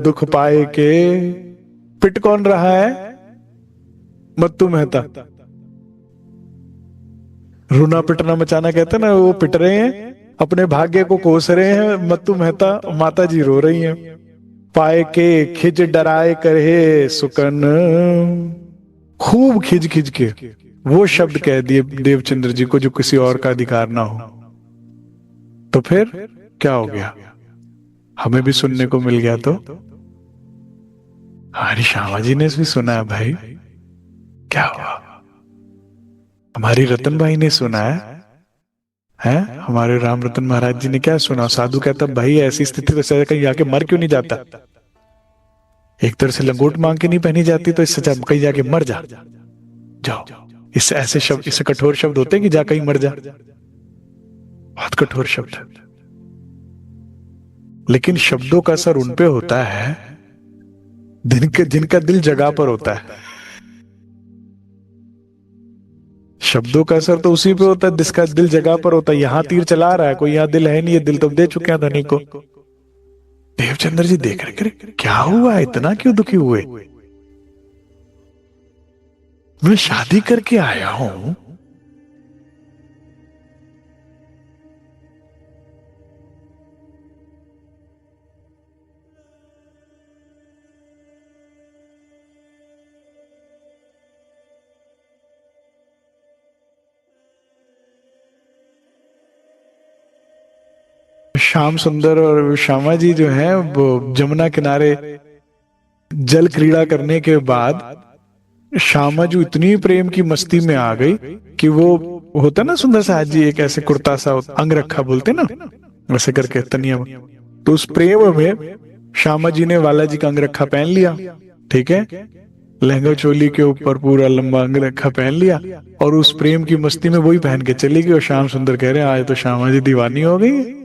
दुख पाए के, पिट कौन रहा है, मत्तू मेहता। रोना पिटना मचाना कहते ना, वो पिट रहे हैं, अपने भाग्य को कोस रहे हैं मत्तू मेहता, माता जी रो रही हैं। पाए के खिज डराए करे सुकन, खूब खिज खिज के वो शब्द कह दिए देवचंद्र जी को जो किसी और का अधिकार ना हो। तो फिर क्या हो गया, हमें भी सुनने को मिल गया। तो हमारी श्यामा जी ने भी सुना है भाई, क्या हुआ, हमारी रतन भाई ने सुना है, हमारे राम रतन महाराज जी ने क्या सुना। साधु कहता भाई ऐसी स्थिति तो सजा कहीं जाके मर क्यों नहीं जाता, एक तरह से लंगोट मांग के नहीं पहनी जाती, तो इससे कहीं जाके मर जा जाओ। इससे ऐसे शब्द, इससे कठोर शब्द होते हैं कि जा कहीं मर जा, बहुत कठोर शब्द है। लेकिन शब्दों का असर उन पे होता है जिनका दिल जगह पर होता है। शब्दों का असर तो उसी पे होता है जिसका दिल जगह पर होता है। यहां तीर चला रहा है कोई, यहां दिल है नहीं, ये दिल तो दे चुके हैं धनी को। देवचंद्र जी देख रहे क्या हुआ, इतना क्यों दुखी हुए, मैं शादी करके आया हूं, श्याम सुंदर और श्यामा जी जो है वो जमुना किनारे जल क्रीड़ा करने के बाद श्यामा जी इतनी प्रेम की मस्ती में आ गई कि वो होता ना सुंदर साहब जी, एक ऐसे कुर्ता सा अंग रखा बोलते ना, वैसे करके तनिया, तो उस प्रेम में श्यामा जी ने वाला जी का अंग रखा पहन लिया, ठीक है, लहंगा चोली के ऊपर पूरा लंबा अंग रखा पहन लिया, और उस प्रेम की मस्ती में वही पहन के चली गई। और श्याम सुंदर कह रहे हैं आज तो श्यामा जी दीवानी हो गई,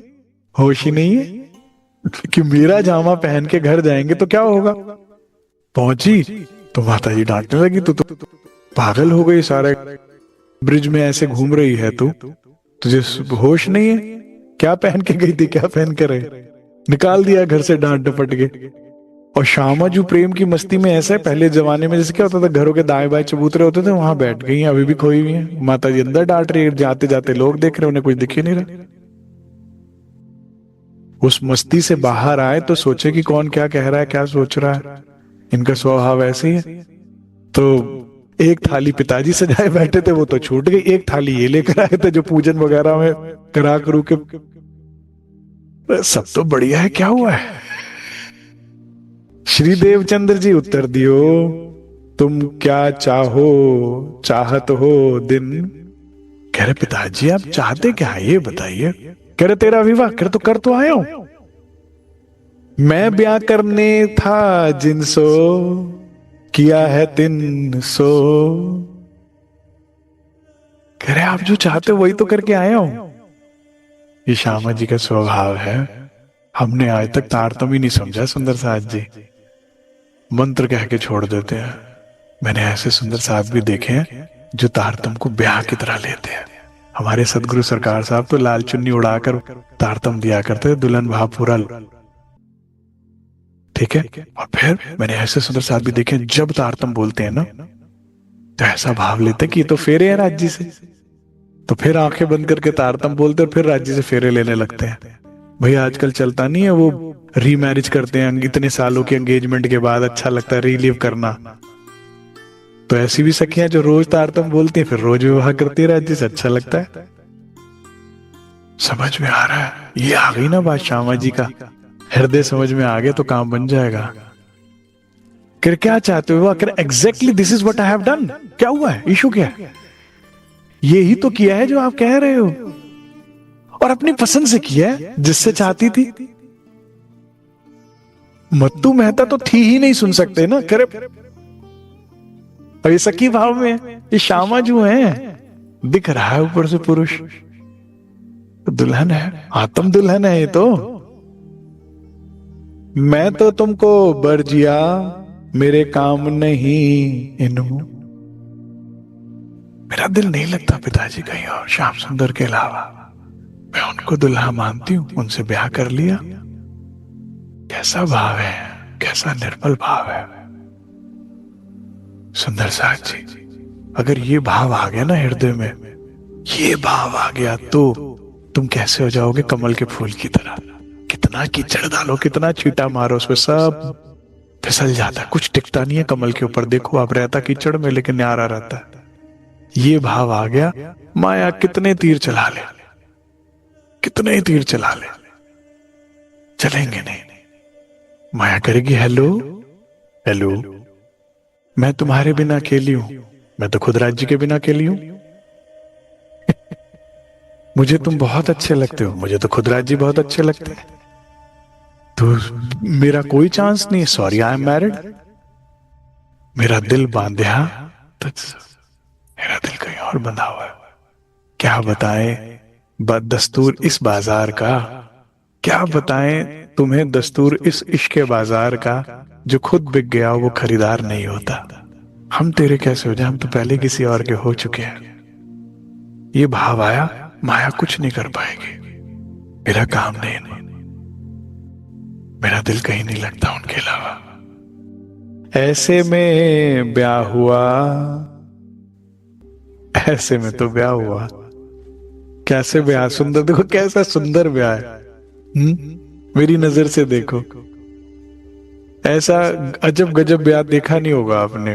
होश ही नहीं है कि मेरा जामा पहन के घर जाएंगे तो क्या होगा। पहुंची तो माता जी डांटने लगी, तू तो पागल हो गई, सारे ब्रिज में ऐसे घूम रही है, तू तुझे होश नहीं है, क्या पहन के गई थी, क्या पहन के रहे। निकाल दिया घर से डांट डपट के। और श्यामा जी प्रेम की मस्ती में ऐसा है, पहले जमाने में जैसे क्या होता था, घरों के दाएं बाएं चबूतरे होते थे, वहां बैठ गई, अभी भी खोई हुई है। माता जी अंदर डांट रही है, जाते जाते लोग देख रहे, उन्हें कुछ दिख ही नहीं रहा। उस मस्ती से बाहर आए तो सोचे कि कौन क्या कह रहा है, क्या सोच रहा है, इनका स्वभाव ऐसे ही है। तो एक थाली पिताजी सजाए बैठे थे, वो तो छूट गई, एक थाली ये लेकर आए थे जो पूजन वगैरह में करा करू के, सब तो बढ़िया है, क्या हुआ है। श्री देवचंद्र जी उत्तर दियो, तुम क्या चाहो चाहत हो दिन। कह रहे पिताजी आप चाहते क्या है ये बताइए। कह रहे तेरा विवाह कर तो आया हूं, मैं ब्याह करने था जिनसो किया है तिन सो। कह रहे आप जो चाहते वही तो करके आया हूं। ये श्यामा जी का स्वभाव है, हमने आज तक तारतम ही नहीं समझा। सुंदर साहब जी मंत्र कह के छोड़ देते हैं। मैंने ऐसे सुंदर साहब भी देखे हैं जो तारतम को ब्याह की तरह लेते हैं। हमारे सदगुरु सरकार साहब तो लाल चुन्नी उड़ाकर तारतम दिया करते, दुल्हन भाव पूरा, ठीक है। और फिर मैंने ऐसे सुंदर साहब भी देखे जब तारतम बोलते हैं ना तो ऐसा भाव लेते कि ये तो फेरे हैं राज्य से, तो फिर आंखें बंद करके तारतम बोलते और फिर राज्य से फेरे लेने लगते हैं। भाई आजकल चलता नहीं है वो, रीमैरिज करते हैं इतने सालों के एंगेजमेंट के बाद, अच्छा लगता है रीलिव करना। तो ऐसी भी सखियां जो रोज तारतम बोलती हैं फिर रोज विवाह करती रह, जिसे अच्छा लगता है। समझ में आ रहा है? ये आ गई ना बात श्यामा जी का, हृदय समझ में आ गया तो काम बन जाएगा। फिर क्या चाहते हो? आखिर exactly this is what I have done. क्या हुआ है? इशू क्या है? यही तो किया है जो आप कह रहे हो, और अपनी पसंद से किया है, जिससे चाहती थी। मत्तू मेहता तो थी ही नहीं, सुन सकते ना करे। और ये सखी भाव में ये श्यामा जो है, दिख रहा है ऊपर से पुरुष, दुल्हन है, आत्म दुल्हन है ये तो। मैं तो तुमको बरजिया, मेरे काम नहीं इनू। मेरा दिल नहीं लगता पिताजी कहीं और श्याम सुंदर के अलावा। मैं उनको दुल्हा मानती हूं, उनसे ब्याह कर लिया। कैसा भाव है, कैसा निर्मल भाव है। सुंदर साथ जी, अगर ये भाव आ गया ना हृदय में, ये भाव आ गया तो तुम कैसे हो जाओगे कमल के फूल की तरह। कितना कीचड़ डालो, कितना छींटा मारो, उसमें सब फिसल जाता है, कुछ टिकता नहीं है कमल के ऊपर। देखो आप, रहता कीचड़ में लेकिन न्यारा रहता है। ये भाव आ गया, माया कितने तीर चला ले, कितने ही तीर चला ले, चलेंगे नहीं। माया करेगी हेलो हेलो, मैं तुम्हारे बिना अकेली हूं, मैं तो खुद राज्य के बिना अकेली हूं। मुझे तुम बहुत अच्छे लगते हो, मुझे तो खुद राज्य बहुत अच्छे लगते हैं, तो मेरा कोई चांस नहीं। Sorry I am married. मेरा दिल बांधा तुझसे, मेरा दिल कहीं और बंधा हुआ है। क्या बताएं दस्तूर इस बाजार का, क्या बताएं तुम्हें दस्तूर इस इश्क बाजार का, जो खुद बिक गया वो खरीदार नहीं होता। हम तेरे कैसे हो जाए, हम तो पहले किसी और के हो चुके हैं। ये भाव आया, माया कुछ नहीं कर पाएगी। मेरा काम नहीं, मेरा दिल कहीं नहीं लगता उनके अलावा। ऐसे में ब्याह हुआ, ऐसे में तो ब्याह हुआ। कैसे ब्याह, सुंदर, देखो कैसा सुंदर ब्याह है। मेरी नजर से देखो, ऐसा अजब गजब ब्याह देखा नहीं होगा आपने।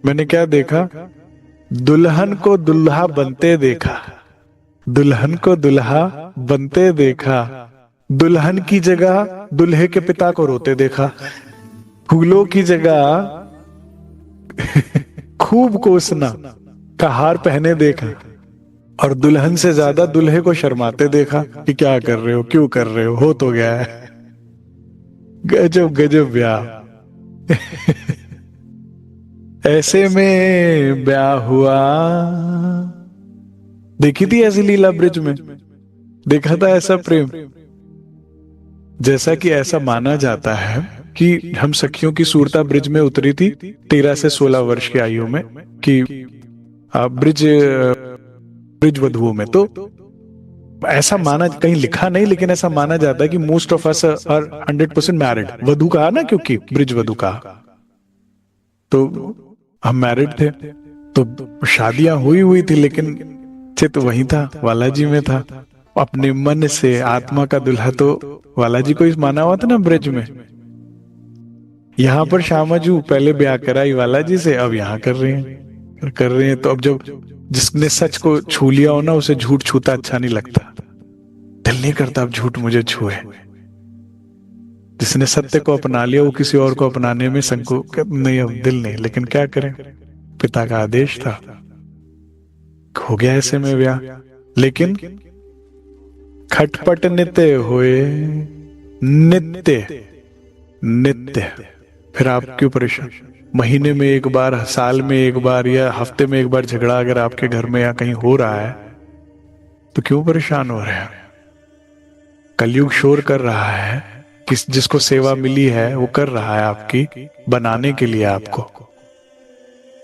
मैंने क्या देखा? दुल्हन को दुल्हा बनते देखा, दुल्हन को दुल्हा बनते देखा, दुल्हन की जगह दुल्हे के पिता को रोते देखा, फूलों की जगह खूब कोसना का हार पहने देखा, और दुल्हन से ज्यादा दुल्हे को शर्माते देखा कि क्या कर रहे हो, क्यों कर रहे हो तो गया है। गजब गजब ब्याह। ऐसे में ब्याह हुआ। देखी थी ऐसी लीला ब्रिज में, देखा था ऐसा प्रेम। जैसा कि ऐसा माना जाता है कि हम सखियों की सूरता ब्रिज में उतरी थी 13 से 16 वर्ष की आयु में, कि ब्रिज वधुओं में। तो ऐसा माना, कहीं लिखा नहीं लेकिन ऐसा माना जाता है कि most of us are 100% married. वधु कहा ना, क्योंकि ब्रिज वधु कहा, तो हम मैरिड थे। तो शादियां हुई थी, लेकिन चित वही था, बालाजी में था। अपने मन से आत्मा का दुल्हा तो बालाजी को ही माना हुआ था ना ब्रिज में। यहां पर श्यामाजू पहले ब्याह कराई बालाजी से, अब यहां कर रहे हैं। तो अब जब जिसने सच को छू लिया हो ना, उसे झूठ छूता अच्छा नहीं लगता। दिल नहीं करता अब झूठ मुझे छुए। जिसने सत्य को अपना लिया वो किसी और को अपनाने में संकोच नहीं, अब दिल नहीं। लेकिन क्या करें, पिता का आदेश था, हो गया ऐसे में ब्याह। लेकिन खटपट नित्य हुए, नित्य नित्य। फिर आप क्यों परेशान? महीने में एक बार, साल में एक बार, या हफ्ते में एक बार झगड़ा अगर आपके घर में या कहीं हो रहा है तो क्यों परेशान हो रहे हैं? कलयुग शोर कर रहा है, जिसको सेवा मिली है वो कर रहा है आपकी बनाने के लिए आपको।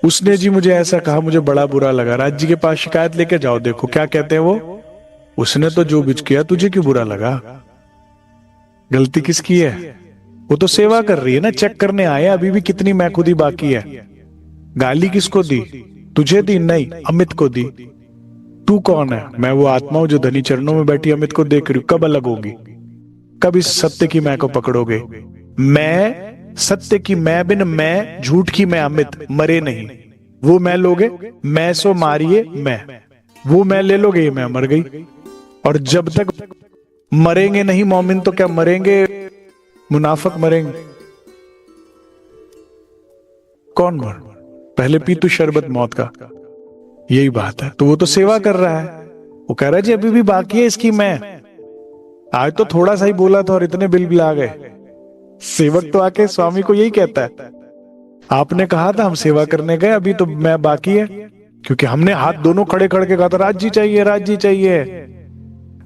उसने जी मुझे ऐसा कहा, मुझे बड़ा बुरा लगा। राज जी के पास शिकायत लेके जाओ, देखो क्या कहते हैं वो। उसने तो जो कुछ किया, तुझे क्यों बुरा लगा? गलती किसकी है? वो तो सेवा कर रही है ना, चेक करने आया अभी भी कितनी मैखुदी बाकी है। गाली किसको दी? तुझे दी? नहीं, अमित को दी। तू कौन है? मैं वो आत्मा हूं जो धनी चरणों में बैठी अमित को देख रही हूं। कब अलग होगी? कब इस सत्य की मैं को पकड़ोगे? मैं सत्य की मैं बिन मैं, झूठ की मैं अमित, मरे नहीं। वो मैं लोगे, मैं सो मारिए मैं, वो मैं ले लोगे, ये मैं मर गई। और जब तक मरेंगे नहीं मोमिन तो क्या मरेंगे मुनाफिक मरेंगे? कौन मर? पहले पी तू शरबत मौत का। यही बात है। तो वो तो सेवा कर रहा है, वो कह रहा है जी अभी भी बाकी है इसकी मैं। आज तो थोड़ा सा ही बोला था और इतने बिल बिल आ गए। सेवक तो आके स्वामी को यही कहता है, आपने कहा था हम सेवा करने गए, अभी तो मैं बाकी है। क्योंकि हमने हाथ दोनों खड़े करके कहा था राज्य चाहिए, राज्य चाहिए।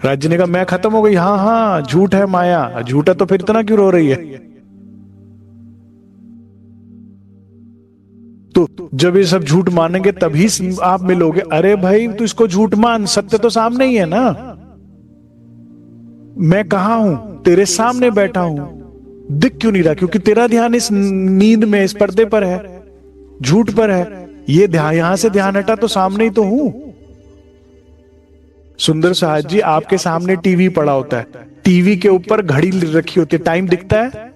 राज्य ने कहा मैं खत्म हो गई। हाँ हाँ, झूठ है माया। झूठ है तो फिर इतना क्यों रो रही है? तो जब ये सब झूठ मानेंगे तभी आप मिलोगे। अरे भाई तू इसको झूठ मान, सत्य तो सामने ही है ना। मैं कहा हूं? तेरे सामने बैठा हूं, दिख क्यों नहीं रहा? क्योंकि तेरा ध्यान इस नींद में, इस पर्दे पर है, झूठ पर है। ये ध्यान, यहां से ध्यान हटा तो सामने ही तो हूं। सुंदर साहब जी, आपके सामने टीवी पड़ा होता है, टीवी के ऊपर घड़ी रखी होती है, टाइम दिखता है?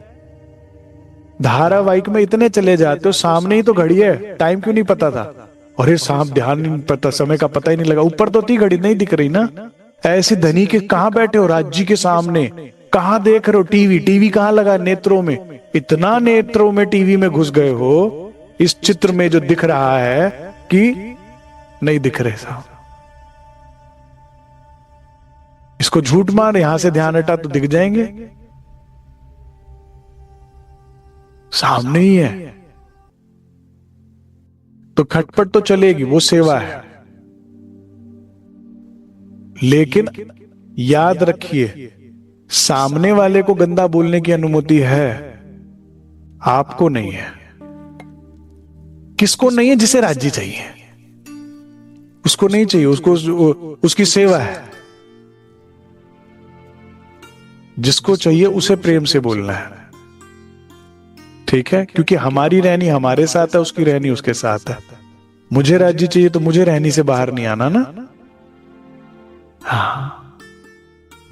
धारावाहिक में इतने चले जाते हो, सामने ही तो घड़ी है, टाइम क्यों नहीं पता था? और ये सांप ध्यान नहीं पता, समय का पता ही नहीं लगा। ऊपर तो थी घड़ी, नहीं दिख रही ना। ऐसे धनी के कहां बैठे हो? राज्य के सामने। कहां देख रहे हो? टीवी। टीवी कहां लगा? नेत्रों में। इतना नेत्रों में टीवी में घुस गए हो, इस चित्र में जो दिख रहा है कि नहीं दिख रहे साहब। इसको झूठ मान, यहां से ध्यान हटा तो दिख जाएंगे, सामने ही है। तो खटपट तो चलेगी, वो सेवा है। लेकिन याद रखिए, सामने वाले को गंदा बोलने की अनुमति है, आपको नहीं है। किसको नहीं है? जिसे राज्य चाहिए, उसको नहीं चाहिए, उसको उसकी सेवा है। जिसको चाहिए उसे प्रेम से बोलना है, ठीक है? क्योंकि हमारी रहनी हमारे साथ है, उसकी रहनी उसके साथ है। मुझे राज्य चाहिए तो मुझे रहनी से बाहर नहीं आना ना। हाँ,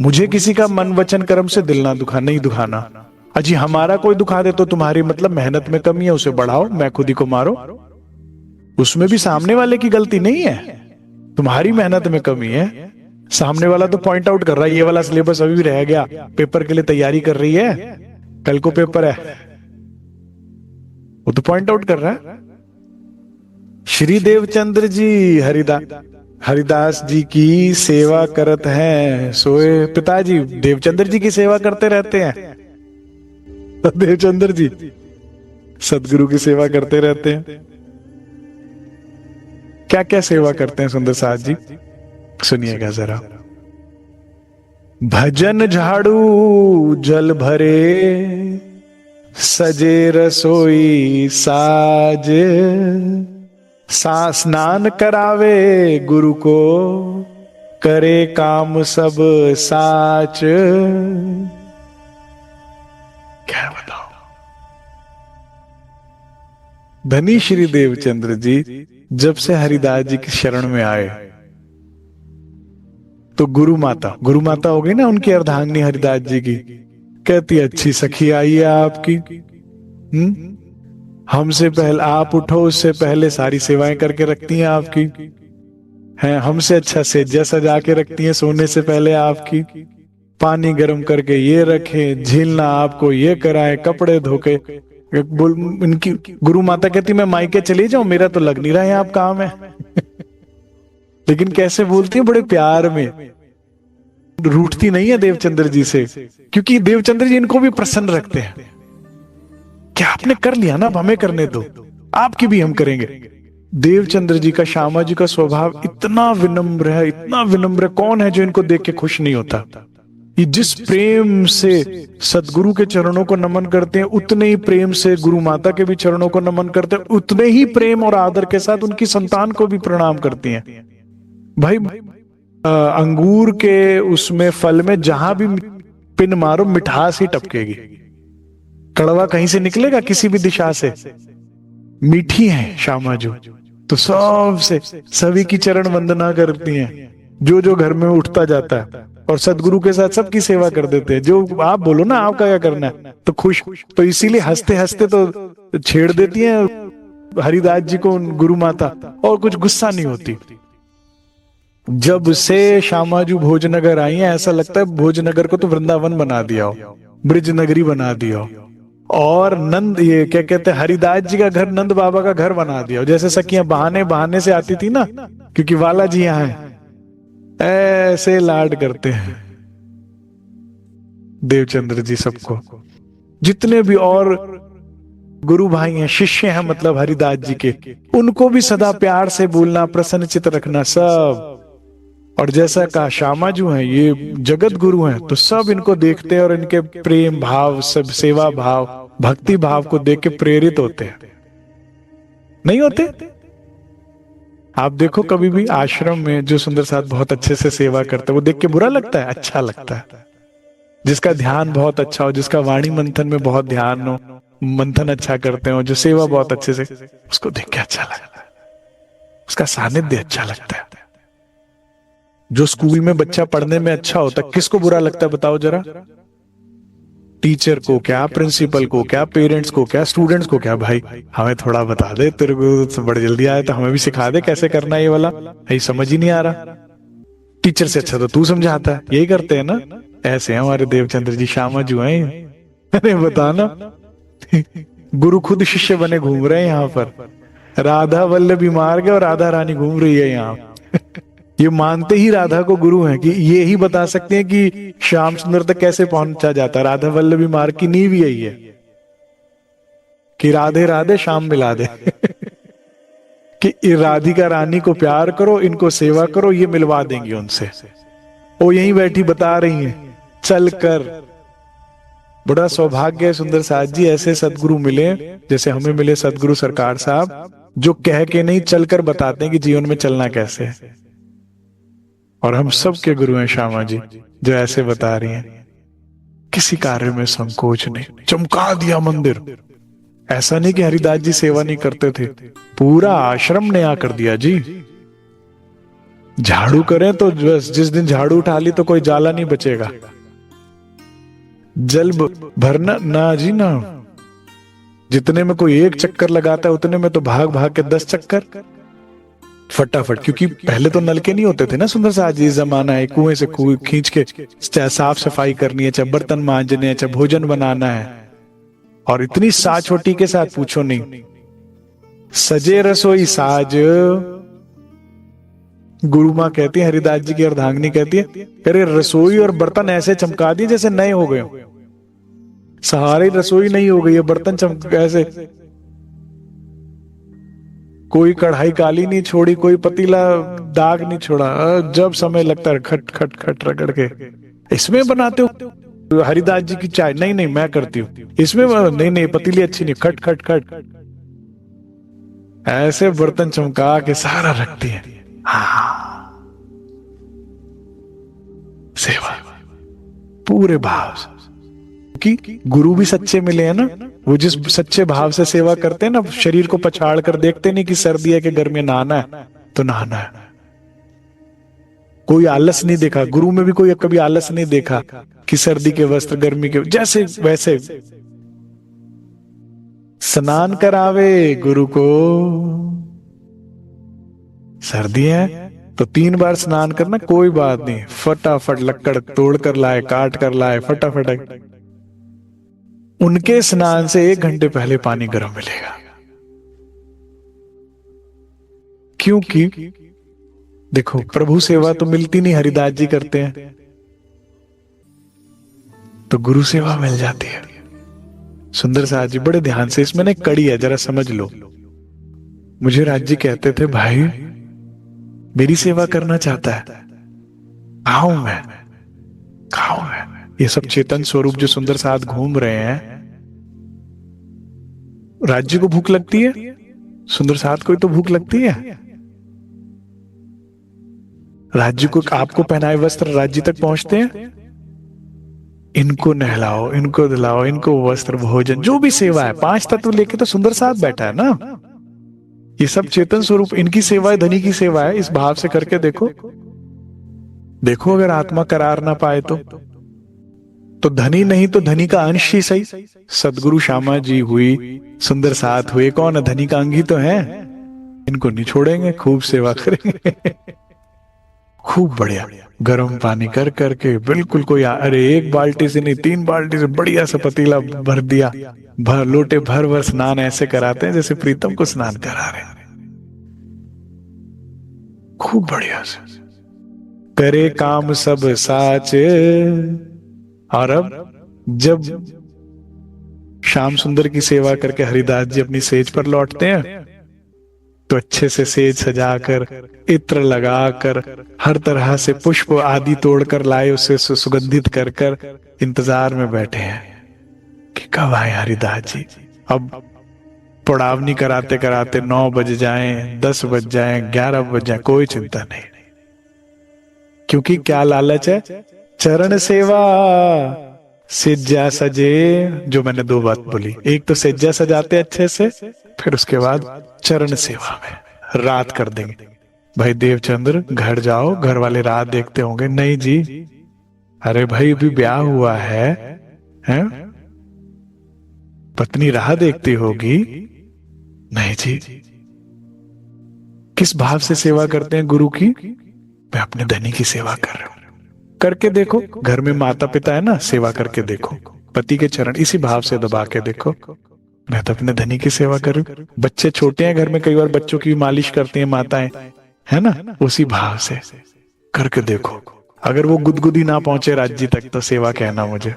मुझे किसी का मन वचन कर्म से दिल ना नहीं दुखाना। अजी हमारा कोई दुखा दे तो तुम्हारी मतलब मेहनत में कमी है, उसे बढ़ाओ, मैं खुद ही को मारो। उसमें भी सामने वाले की गलती नहीं है, तुम्हारी मेहनत में कमी है। सामने वाला तो पॉइंट आउट कर रहा है, ये वाला सिलेबस अभी भी रह गया, पेपर के लिए तैयारी कर रही है, कल को पेपर है, वो तो पॉइंट आउट कर रहा है। श्री देवचंद्र जी हरिदास जी की सेवा करत हैं, सोए पिताजी देवचंद्र जी की सेवा करते रहते हैं। देवचंद्र जी सदगुरु की सेवा करते रहते हैं। क्या क्या सेवा करते हैं सुंदर साथ जी, सुनिएगा जरा। भजन झाड़ू जल भरे, सजे रसोई साज, स्नान करावे गुरु को, करे काम सब साच। क्या बताओ? धनी श्री देवचंद्र जी जब से हरिदास जी की शरण में आए तो गुरु माता हो गई ना उनकी अर्धांगिनी हरिदास जी की। कहती अच्छी सखी आई है आपकी, हमसे पहले आप उठो, उससे पहले सारी सेवाएं करके रखती हैं आपकी, हैं हमसे अच्छा सेज्जा सजा के रखती हैं सोने से पहले आपकी, पानी गर्म करके ये रखे, झीलना आपको ये कराए, कपड़े धोके। इनकी गुरु माता कहती मैं मायके चली जाऊं, मेरा तो लग नहीं रहा है आप काम है। लेकिन कैसे बोलती है, बड़े प्यार में, रूठती नहीं है देवचंद्र जी से, क्योंकि देवचंद्र जी इनको भी प्रसन्न रखते हैं। क्या आपने कर लिया ना, अब हमें करने दो, आपकी भी हम करेंगे। देवचंद्र जी का, श्यामा जी का स्वभाव इतना विनम्र है, इतना विनम्र। कौन है जो इनको देख के खुश नहीं होता? ये जिस प्रेम से सदगुरु के चरणों को नमन करते हैं, उतने ही प्रेम से गुरु माता के भी चरणों को नमन करते हैं, उतने ही प्रेम और आदर के साथ उनकी संतान को भी प्रणाम करती हैं। भाई अंगूर के उसमें फल में जहां भी पिन मारो मिठास ही टपकेगी, कड़वा कहीं से निकलेगा किसी भी दिशा से? मीठी है श्यामा जो, तो सबसे सभी की चरण वंदना करती हैं, जो जो घर में उठता जाता है, और सदगुरु के साथ सबकी सेवा कर देते हैं। जो आप बोलो ना आपका क्या करना है, तो खुश, तो इसीलिए हंसते हंसते तो छेड़ देती हैं हरिदास जी को गुरु माता, और कुछ गुस्सा नहीं होती। जब से श्यामाजू भोजनगर आई है, ऐसा लगता है भोजनगर को तो वृंदावन बना दिया हो, ब्रिज नगरी बना दिया हो, और नंद, ये क्या कहते हैं, हरिदास जी का घर नंद बाबा का घर बना दिया हो। जैसे सखियां बहाने बहाने से आती थी ना, क्योंकि वाला जी यहाँ है, ऐसे लाड करते हैं देवचंद्र जी सबको। जितने भी और गुरु भाई हैं, शिष्य हैं, मतलब हरिदास जी के, उनको भी सदा प्यार से बोलना, प्रसन्न चित्त रखना सब। और जैसा कहा श्यामाजू हैं, ये जगत गुरु हैं, तो सब इनको देखते हैं और इनके प्रेम भाव, सब सेवा भाव, भक्ति भाव को देख के प्रेरित होते हैं। नहीं होते? आप देखो कभी भी आश्रम में जो सुंदर साथ बहुत अच्छे से सेवा करते हैं, वो देख के बुरा लगता है? अच्छा लगता है। जिसका ध्यान बहुत अच्छा हो, जिसका वाणी मंथन में बहुत ध्यान हो, मंथन अच्छा करते हो, जो सेवा बहुत अच्छे से, उसको देख के अच्छा लगता है, उसका सानिध्य अच्छा लगता है। जो स्कूल में बच्चा पढ़ने में अच्छा होता है, किसको बुरा लगता है बताओ जरा? टीचर को क्या, प्रिंसिपल को क्या, पेरेंट्स को क्या, स्टूडेंट्स को क्या? भाई हमें थोड़ा बता दे, तेरे को तो बड़ी जल्दी आया, तो हमें भी सिखा दे कैसे करना है ये वाला, यही समझ ही नहीं आ रहा। टीचर से अच्छा तो तू समझाता है। यही करते हैं ना, ऐसे हमारे देवचंद्र जी श्यामाजू हैं। अरे बताना, गुरु खुद शिष्य बने घूम रहे हैं यहाँ पर। राधा वल्लभी मार्ग और राधा रानी घूम रही है यहाँ। ये मानते ही राधा को गुरु हैं कि ये ही बता सकते हैं कि श्याम सुंदर तक कैसे पहुंचा जाता है। राधा वल्लभी मार्ग की नींव यही है कि राधे राधे श्याम मिला दे। कि राधिका रानी को प्यार करो, इनको सेवा करो, ये मिलवा देंगे उनसे। वो यहीं बैठी बता रही हैं चल कर। बड़ा सौभाग्य है सुंदर साथ जी, ऐसे सदगुरु मिले जैसे हमें मिले सदगुरु सरकार साहब, जो कह के नहीं चलकर बताते हैं कि जीवन में चलना कैसे है। और हम सब के गुरु हैं श्यामा जी, जो ऐसे बता रही हैं, किसी कार्य में संकोच नहीं, चमका दिया मंदिर। ऐसा नहीं कि हरिदास जी सेवा नहीं करते थे, पूरा आश्रम नया कर दिया जी। झाड़ू करें तो जिस दिन झाड़ू उठा ली तो कोई जाला नहीं बचेगा। जल भरना ना जी ना, जितने में कोई एक चक्कर लगाता है उतने में तो भाग भाग के 10 चक्कर फटाफट। क्योंकि पहले तो नलके नहीं होते थे ना सुंदर साथ जी, जमाना है कुएं से कुएं खींच के, चाहे साफ सफाई करनी है, चाहे बर्तन मांजने हैं, चाहे भोजन बनाना है, और इतनी साज छोटी के साथ पूछो नहीं। सजे रसोई साज, गुरु माँ कहती है, हरिदास जी की अर्धांगिनी कहती है, अरे रसोई और बर्तन ऐसे चमका दिए जैसे नए हो गए। सहारे रसोई नहीं हो गई है, बर्तन चमक ऐसे, कोई कढ़ाई काली नहीं छोड़ी, कोई पतीला दाग नहीं छोड़ा। जब समय लगता है खट खट खट रगड़ के, इसमें बनाते हो हरिदास जी की चाय, नहीं नहीं मैं करती हूँ इसमें, नहीं नहीं पतीली अच्छी नहीं, खट खट खट ऐसे बर्तन चमका के सारा रखती है। हाँ, सेवा पूरे भाव से, कि गुरु भी सच्चे मिले हैं ना, वो जिस सच्चे भाव से सेवा करते हैं ना, शरीर को पछाड़ कर देखते नहीं कि सर्दी है कि गर्मी है, नहाना है तो नहाना है। कोई आलस नहीं देखा गुरु में भी, कोई कभी आलस नहीं देखा कि सर्दी के वस्त्र गर्मी के, जैसे वैसे स्नान करावे गुरु को। सर्दी है तो 3 बार स्नान करना, कोई बात नहीं, फटाफट लक्कड़ तोड़ कर लाए, काट कर लाए, फटाफट। उनके स्नान से 1 घंटे पहले पानी गर्म मिलेगा, क्योंकि देखो प्रभु सेवा तो मिलती नहीं, हरिदास जी करते हैं तो गुरु सेवा मिल जाती है। सुंदर साथ जी बड़े ध्यान से, इसमें ना एक कड़ी है, जरा समझ लो। मुझे राज जी कहते थे, भाई मेरी सेवा करना चाहता है, खाऊं मैं, खाऊं मैं। ये सब चेतन स्वरूप जो सुंदर साथ घूम रहे हैं, राज्य को भूख लगती है, सुंदर साथ को तो भूख लगती है। राज्य को, आपको पहनाए वस्त्र राज्य तक पहुंचते हैं, इनको नहलाओ, इनको दिलाओ, इनको वस्त्र भोजन, जो भी सेवा है, 5 तत्व लेके तो सुंदर साथ बैठा है ना। ये सब चेतन स्वरूप, इनकी सेवा है, धनी की सेवा है। इस भाव से करके देखो। देखो अगर आत्मा करार ना पाए तो धनी नहीं तो धनी का अंश ही सही। सदगुरु श्यामा जी हुई, सुंदर साथ हुए, कौन है? धनी का अंग ही तो है। इनको नहीं छोड़ेंगे, खूब सेवा करेंगे। खूब बढ़िया गर्म पानी कर करके, बिल्कुल कोई अरे एक बाल्टी से नहीं 3 बाल्टी से बढ़िया सा पतीला भर दिया, भर लोटे भर भर स्नान ऐसे कराते हैं जैसे प्रीतम को स्नान करा रहे हैं। खूब बढ़िया से करे काम सब साच। और अब जब श्याम सुंदर की सेवा करके हरिदास जी अपनी सेज पर लौटते हैं तो अच्छे से सेज सजाकर, इत्र लगाकर, हर तरह से पुष्प आदि तोड़कर लाए, उसे सुगंधित कर कर इंतजार में बैठे हैं कि कब आए हरिदास जी। अब पड़ावनी कराते कराते 9 बज जाएं, 10 बज जाएं, 11 बज जाएं, कोई चिंता नहीं। क्योंकि क्या लालच है? चरण सेवा सेज्जा सजे। जो मैंने 2 बात बोली, एक तो सेज्जा सजाते अच्छे से, फिर उसके बाद चरण सेवा में रात कर देंगे। भाई देवचंद्र घर जाओ, घर वाले रात देखते होंगे। नहीं जी, अरे भाई अभी ब्याह हुआ है, हैं? पत्नी राह देखती होगी। नहीं जी। किस भाव से सेवा करते हैं गुरु की? मैं अपने धनी की सेवा कर रहा हूं। करके देखो, घर में माता पिता है ना, सेवा करके देखो, पति के चरण इसी भाव से दबा के देखो, मैं तो अपने धनी की सेवा कर रही हूं। बच्चे छोटे हैं घर में, कई बार बच्चों की मालिश करती हैं माताएं, है ना, उसी भाव से करके देखो। अगर वो गुदगुदी ना पहुंचे राज्य तक तो सेवा कहना मुझे।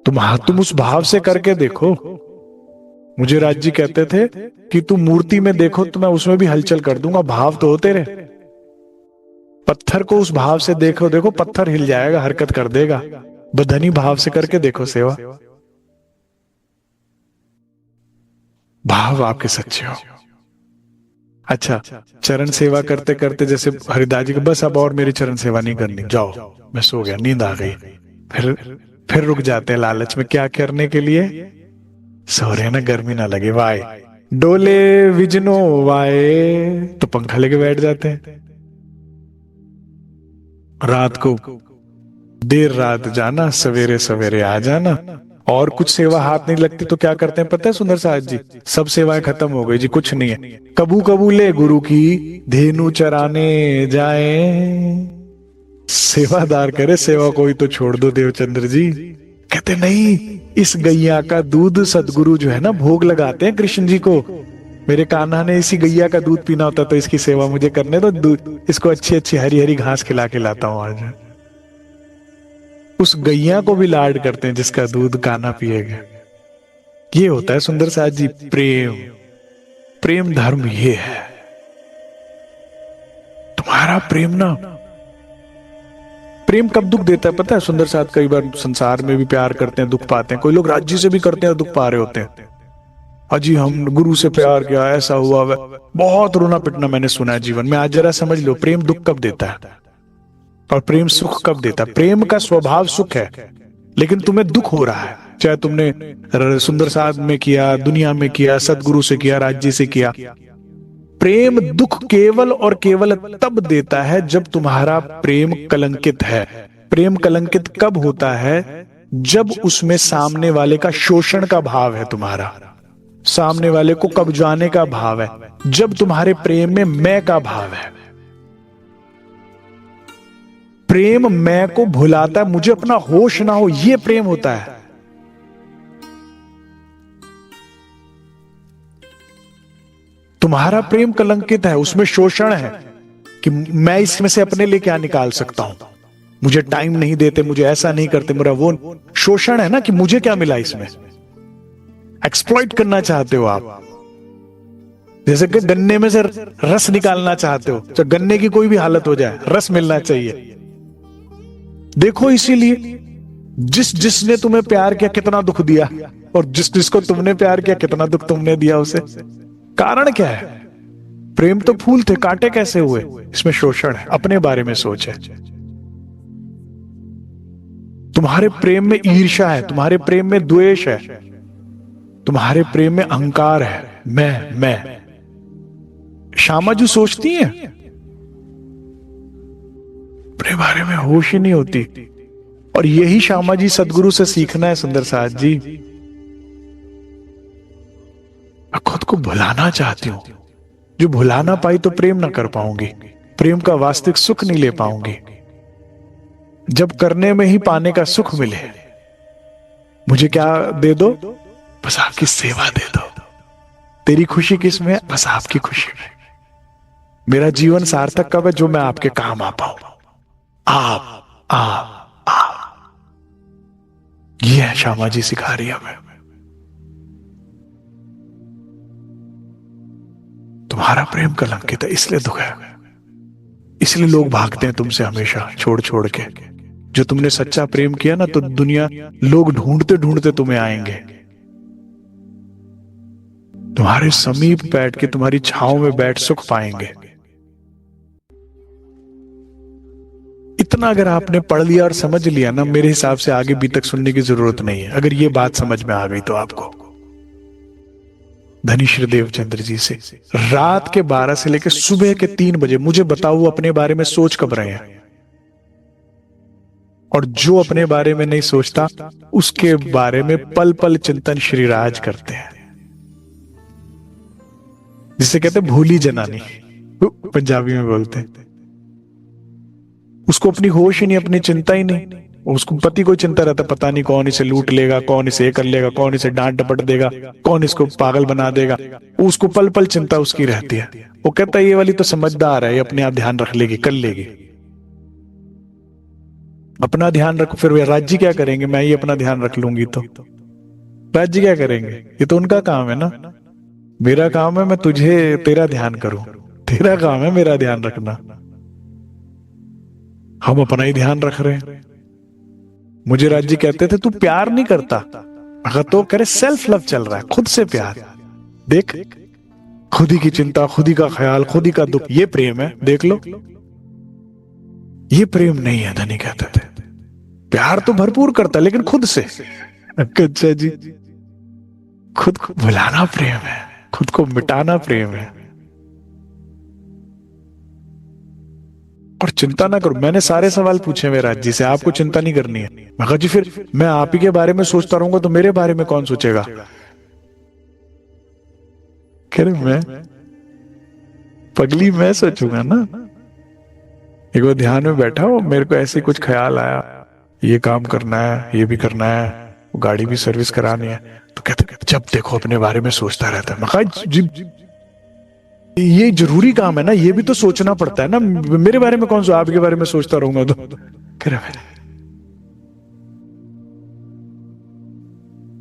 तुम उस भाव से करके देखो। मुझे राज्य कहते थे कि तू मूर्ति में देखो तो मैं उसमें भी हलचल कर दूंगा, भाव तो होते रहे। पत्थर को उस भाव से देखो, देखो पत्थर हिल जाएगा, हरकत कर देगा। बधनी भाव से करके देखो सेवा, भाव आपके सच्चे हो। अच्छा, चरण सेवा करते करते जैसे हरिदास जी को, बस अब और मेरी चरण सेवा नहीं करनी, जाओ मैं सो गया, नींद आ गई। फिर रुक जाते हैं लालच में, क्या करने के लिए? सो रहे ना, गर्मी ना लगे, वाए डोले विजनो वाए, तो पंखा लेके बैठ जाते हैं। रात को देर रात जाना, सवेरे सवेरे आ जाना, और कुछ सेवा हाथ नहीं लगती तो क्या करते हैं पता है सुंदर साहब जी? सब सेवाएं खत्म हो गई जी, कुछ नहीं है। कबू कबू ले गुरु की धेनु चराने जाए। सेवादार करे सेवा, कोई तो छोड़ दो देवचंद्र जी। कहते नहीं, इस गैया का दूध सदगुरु जो है ना भोग लगाते हैं कृष्ण जी को। मेरे कान्हा ने इसी गैया का दूध पीना होता तो इसकी सेवा मुझे करने दो, इसको अच्छी अच्छी हरी हरी घास खिला के लाता हूं आज। उस गैया को भी लाड करते हैं जिसका दूध कान्हा पिएगा। ये होता है सुंदर साथ जी प्रेम। प्रेम धर्म ये है। तुम्हारा प्रेम ना, प्रेम कब दुख देता है पता है सुंदर साथ? कई बार संसार में भी प्यार करते हैं, दुख पाते हैं। कोई लोग राज्य से भी करते हैं और दुख पा रहे होते हैं। अजी हम गुरु से प्यार किया, ऐसा हुआ, बहुत रोना पिटना मैंने सुना है जीवन में। आज जरा समझ लो, प्रेम दुख कब देता है और प्रेम सुख कब देता है। प्रेम का स्वभाव सुख है, लेकिन तुम्हें दुख हो रहा है, चाहे तुमने सुंदर साथ में किया, दुनिया में किया, सदगुरु से किया, राज्य से किया। प्रेम दुख केवल और केवल तब देता है जब तुम्हारा प्रेम कलंकित है। प्रेम कलंकित कब होता है? जब उसमें सामने वाले का शोषण का भाव है, तुम्हारा सामने वाले को कब्जाने का भाव है, जब तुम्हारे प्रेम में मैं का भाव है। प्रेम मैं को भुलाता है, मुझे अपना होश ना हो, यह प्रेम होता है। तुम्हारा प्रेम कलंकित है, उसमें शोषण है कि मैं इसमें से अपने लिए क्या निकाल सकता हूं, मुझे टाइम नहीं देते, मुझे ऐसा नहीं करते, मेरा वो शोषण है ना कि मुझे क्या मिला इसमें। एक्सप्लॉइट करना चाहते हो आप, जैसे कि गन्ने में से रस निकालना चाहते हो, तो गन्ने की कोई भी हालत हो जाए रस मिलना चाहिए। देखो इसीलिए जिसने तुम्हें प्यार किया कितना दुख दिया, और जिसको तुमने प्यार किया कितना दुख तुमने दिया उसे। कारण क्या है? प्रेम तो फूल थे, कांटे कैसे हुए? इसमें शोषण है, अपने बारे में सोच है। तुम्हारे प्रेम में ईर्ष्या है, तुम्हारे प्रेम में द्वेष है, तुम्हारे प्रेम में अहंकार है, मैं। श्यामा जी सोचती हैं, अपने बारे में होश ही नहीं होती। और यही श्यामा जी सदगुरु से सीखना है सुंदर साथ जी। मैं खुद को भुलाना चाहती हूं, जो भुला ना पाई तो प्रेम ना कर पाऊंगी, प्रेम का वास्तविक सुख नहीं ले पाऊंगी। जब करने में ही पाने का सुख मिले, मुझे क्या दे दो, बस आपकी सेवा दे दो। तेरी खुशी किस में है, बस आपकी खुशी में। मेरा जीवन सार्थक कब है, जो मैं आपके काम आ पाऊं। आप ये है श्यामा जी सिखा रही है हमें। तुम्हारा प्रेम कलंकित है, इसलिए दुख है, इसलिए लोग भागते हैं तुमसे हमेशा छोड़ छोड़ के। जो तुमने सच्चा प्रेम किया ना, तो दुनिया, लोग ढूंढते ढूंढते तुम्हें आएंगे, तुम्हारे समीप बैठ के, तुम्हारी छांव में बैठ सुख पाएंगे। इतना अगर आपने पढ़ लिया और समझ लिया ना, मेरे हिसाब से आगे भी तक सुनने की जरूरत नहीं है। अगर ये बात समझ में आ गई तो आपको धनी श्री देवचंद्र जी से रात के 12 से लेकर सुबह के 3 बजे मुझे बताओ वो अपने बारे में सोच कब रहे हैं। और जो अपने बारे में नहीं सोचता, उसके बारे में पल पल चिंतन श्री राज करते हैं, जिसे कहते हैं भूली जनानी, पंजाबी में बोलते हैं। उसको अपनी होश ही नहीं, अपनी चिंता ही नहीं। उसको पति को चिंता रहता, पता नहीं कौन इसे लूट लेगा, कौन इसे कर लेगा, कौन इसे डांट डपट देगा, कौन इसको पागल बना देगा। उसको पल पल चिंता उसकी रहती है। वो कहता है ये वाली तो समझदार है, ये अपने आप ध्यान रख लेगी, कर लेगी। अपना ध्यान रखो, फिर वे राज्य क्या करेंगे, मैं ही अपना ध्यान रख लूंगी तो राज्य क्या करेंगे, ये तो उनका काम है ना। मेरा काम है मैं तुझे, तेरा ध्यान करूं, तेरा काम है मेरा ध्यान रखना। हम अपना ही ध्यान रख रहे हैं। मुझे राज्य कहते थे तू प्यार नहीं करता, अगर तो करे सेल्फ लव चल रहा है, खुद से प्यार। देख, खुद ही की चिंता, खुद ही का ख्याल, खुद ही का दुख, ये प्रेम है, देख लो। ये प्रेम नहीं है, धनी कहते थे। प्यार तो भरपूर करता लेकिन खुद से। अच्छा जी, खुद को भुलाना प्रेम है, खुद को मिटाना प्रेम है। और चिंता ना करो, मैंने सारे सवाल पूछे विराट जी से, आपको चिंता नहीं करनी है। मैं कहा जी फिर मैं आप ही के बारे में सोचता रहूंगा तो मेरे बारे में कौन सोचेगा। कह रहे मैं पगली, मैं सोचूंगा ना। एक बार ध्यान में बैठा हो, मेरे को ऐसे कुछ ख्याल आया, ये काम करना है, ये भी करना है, वो गाड़ी भी सर्विस करानी है, तो कहते जब देखो अपने बारे में सोचता रहता है। मैं कहा जी ये जरूरी काम है ना, ये भी तो सोचना पड़ता है ना। मेरे बारे में कौन सा, आपके बारे में सोचता रहूंगा तो।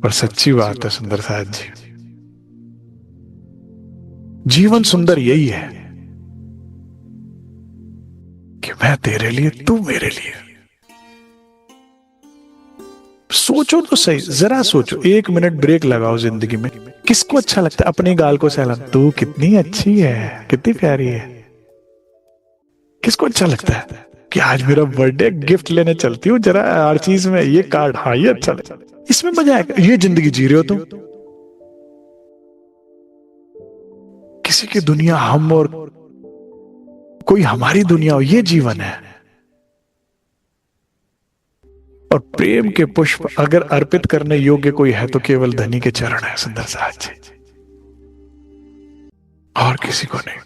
पर सच्ची बात है सुंदर साहब जी, जीवन सुंदर यही है कि मैं तेरे लिए, तू मेरे लिए। सोचो तो सही, जरा सोचो, 1 मिनट ब्रेक लगाओ जिंदगी में। किसको अच्छा लगता है अपनी गाल को सहलाना, तू कितनी अच्छी है, कितनी प्यारी है। किसको अच्छा लगता है कि आज मेरा बर्थडे, गिफ्ट लेने चलती हूँ जरा हर चीज में, ये कार्ड, हाँ ये अच्छा लगता है, इसमें मजा आएगा। ये जिंदगी जी रहे हो तुम। किसी की दुनिया हम और कोई हमारी दुनिया हो, ये जीवन है। और प्रेम के पुष्प अगर अर्पित करने योग्य कोई है तो केवल धनी के चरण है सुंदर साहब जी, और किसी को नहीं।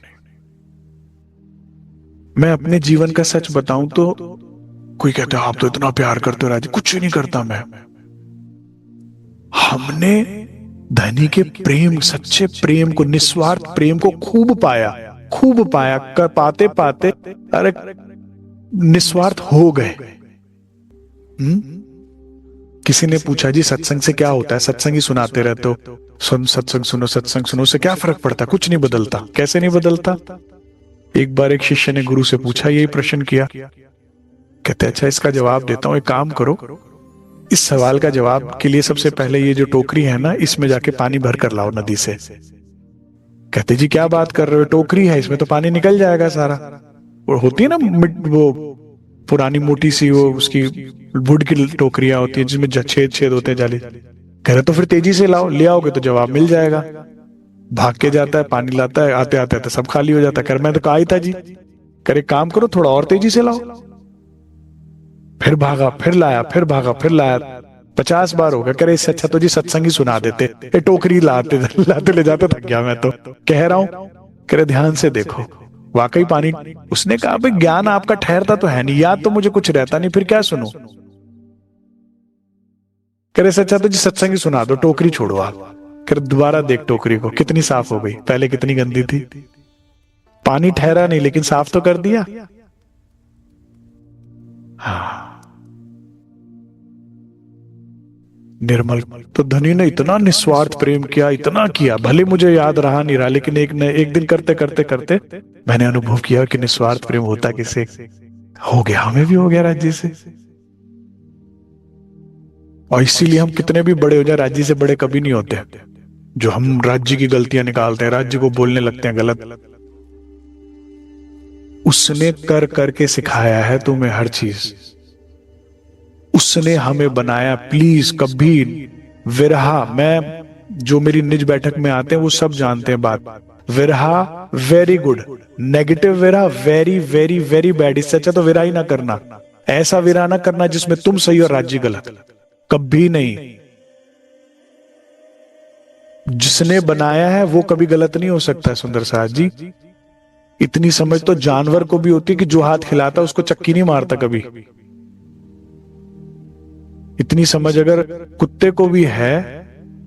मैं अपने जीवन का सच बताऊं तो कोई कहता है आप तो इतना प्यार करते हो राज, कुछ नहीं करता मैं। हमने धनी के प्रेम, सच्चे प्रेम को, निस्वार्थ प्रेम को खूब पाया, खूब पाया। कर पाते पाते अरे निस्वार्थ हो गए। किसी ने पूछा जी सत्संग से क्या होता है, सत्संग ही सुनाते रहते हो, सत्संग सुनो, सत्संग सुनो से क्या फर्क पड़ता, कुछ नहीं बदलता। कैसे नहीं बदलता? एक बार एक शिष्य ने गुरु से पूछा, यही प्रश्न किया। कहते अच्छा इसका जवाब देता हूं, एक काम करो, इस सवाल का जवाब के लिए सबसे पहले ये जो टोकरी है ना, इसमें जाके पानी भर कर लाओ नदी से। कहते जी क्या बात कर रहे हो, टोकरी है इसमें तो पानी निकल जाएगा सारा। और होती है ना वो पुरानी मोटी सी, वो उसकी वुड की टोकरियां होती है जिसमें छेद छेद होते हैं जाली, कह रहे तो फिर तेजी से लाओ, ले आओगे तो जवाब मिल जाएगा। भाग के जाता है, पानी लाता है, आते आते आते सब खाली हो जाता है। कर मैं तो कहा ही था जी, करे काम करो थोड़ा और तेजी से लाओ। फिर भागा, फिर लाया, फिर भागा, फिर लाया, 50 बार हो गया। करे इससे अच्छा तो जी सत्संग ही सुना देते, ये टोकरी लाते लाते ले जाते, थक गया मैं तो, कह रहा हूं। करे ध्यान से देखो, वाकई पानी। उसने कहा भाई ज्ञान आपका ठहरता तो है नहीं, याद तो मुझे कुछ रहता नहीं, फिर क्या सुनो। करे इससे अच्छा तो जी सत्संग ही सुना दो, टोकरी छोड़ो आप। करे दोबारा देख टोकरी को, कितनी साफ हो गई, पहले कितनी गंदी थी। पानी ठहरा नहीं लेकिन साफ तो कर दिया। हाँ, निर्मल। तो धनी ने इतना निस्वार्थ प्रेम किया, इतना किया, भले मुझे याद रहा नहीं रहा, लेकिन एक दिन करते करते करते मैंने अनुभव किया कि निस्वार्थ प्रेम होता किसे। हो गया, हमें भी हो गया राज्य से। और इसीलिए हम कितने भी बड़े हो जाए, राज्य से बड़े कभी नहीं होते। जो हम राज्य की गलतियां निकालते हैं, राज्य को बोलने लगते हैं गलत, उसने कर करके सिखाया है तुम्हें हर चीज। उसने हमें बनाया। प्लीज कभी विरहा, मैं जो मेरी निज बैठक में आते हैं वो सब जानते हैं बात। विरहा वेरी गुड, नेगेटिव विरहा वेरी वेरी वेरी बैड। इससे अच्छा तो विरहा ही ना करना। ऐसा विरहा ना करना जिसमें तुम सही और राज्य गलत, कभी नहीं। जिसने बनाया है वो कभी गलत नहीं हो सकता। सुंदर साथ जी, इतनी समझ तो जानवर को भी होती है कि जो हाथ खिलाता उसको चक्की नहीं मारता कभी। इतनी समझ अगर कुत्ते को भी है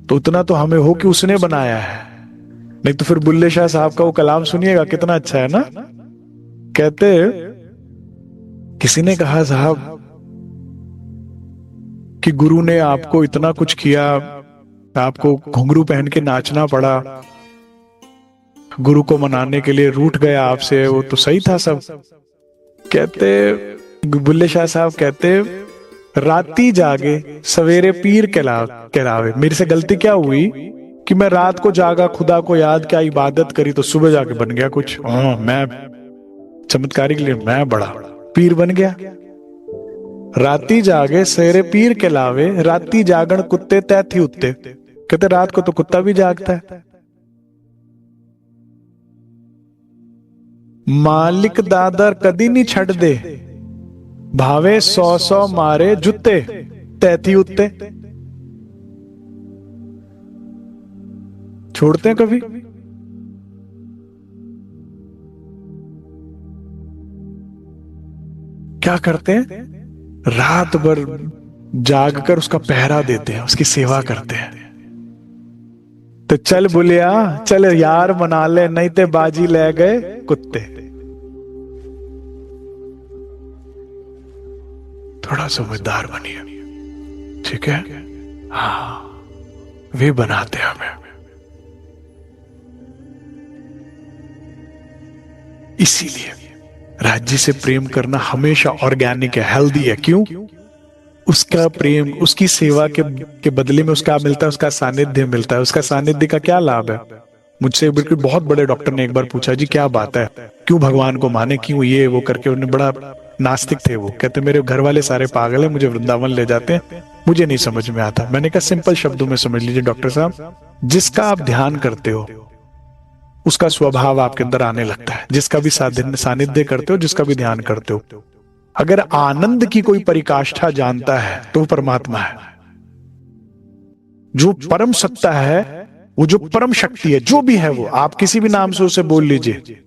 तो उतना तो हमें हो कि उसने बनाया है। नहीं तो फिर बुल्ले शाह साहब का वो कलाम सुनिएगा, कितना अच्छा है ना। कहते, किसी ने कहा साहब कि गुरु ने आपको इतना कुछ किया, आपको घुंघरू पहन के नाचना पड़ा, गुरु को मनाने के लिए रूठ गया आपसे, वो तो सही था सब। कहते बुल्ले शाह साहब कहते, राती जागे सवेरे पीर कहलावे। मेरे से गलती क्या हुई कि मैं रात को जागा, खुदा को याद किया, इबादत करी, तो सुबह जाके बन गया कुछ। मैं चमत्कारी के लिए मैं बड़ा पीर बन गया। राती जागे सवेरे पीर कहलावे, राती जागण कुत्ते तैथी उत्ते। कहते रात को तो कुत्ता भी जागता है। मालिक दादर कदी नहीं छड़ दे, भावे 100 मारे जुत्ते तैथी उत्ते। छोड़ते हैं कभी? क्या करते हैं? रात भर जागकर उसका पहरा देते हैं, उसकी सेवा करते हैं। तो चल बुलिया, चल यार मना ले, नहीं ते बाजी ले गए कुत्ते। थोड़ा समझदार बनिए, ठीक है? हाँ, वे बनाते हैं हमें। इसीलिए राज्य से प्रेम करना हमेशा ऑर्गेनिक है, हेल्दी है। क्यों? उसका प्रेम, उसकी सेवा के बदले में उसका मिलता है, उसका सानिध्य मिलता है। उसका सानिध्य का क्या लाभ है? मुझसे बिल्कुल बहुत बड़े डॉक्टर ने एक बार पूछा, जी क्या बात है, क्यों भगवान को माने, क्यों ये वो करके। उन्हें बड़ा नास्तिक थे वो। कहते मेरे घर वाले सारे पागल है, मुझे वृंदावन ले जाते हैं, मुझे नहीं समझ में आता। मैंने कहा सिंपल शब्दों में समझ लीजिए डॉक्टर साहब, जिसका आप ध्यान करते हो उसका स्वभाव आपके अंदर आने लगता है। जिसका भी सानिध्य करते हो, जिसका भी ध्यान करते हो, अगर आनंद की कोई परिकाष्ठा जानता है तो वो परमात्मा है। जो परम सत्ता है, वो जो परम शक्ति है, जो भी है वो, आप किसी भी नाम से उसे बोल लीजिए,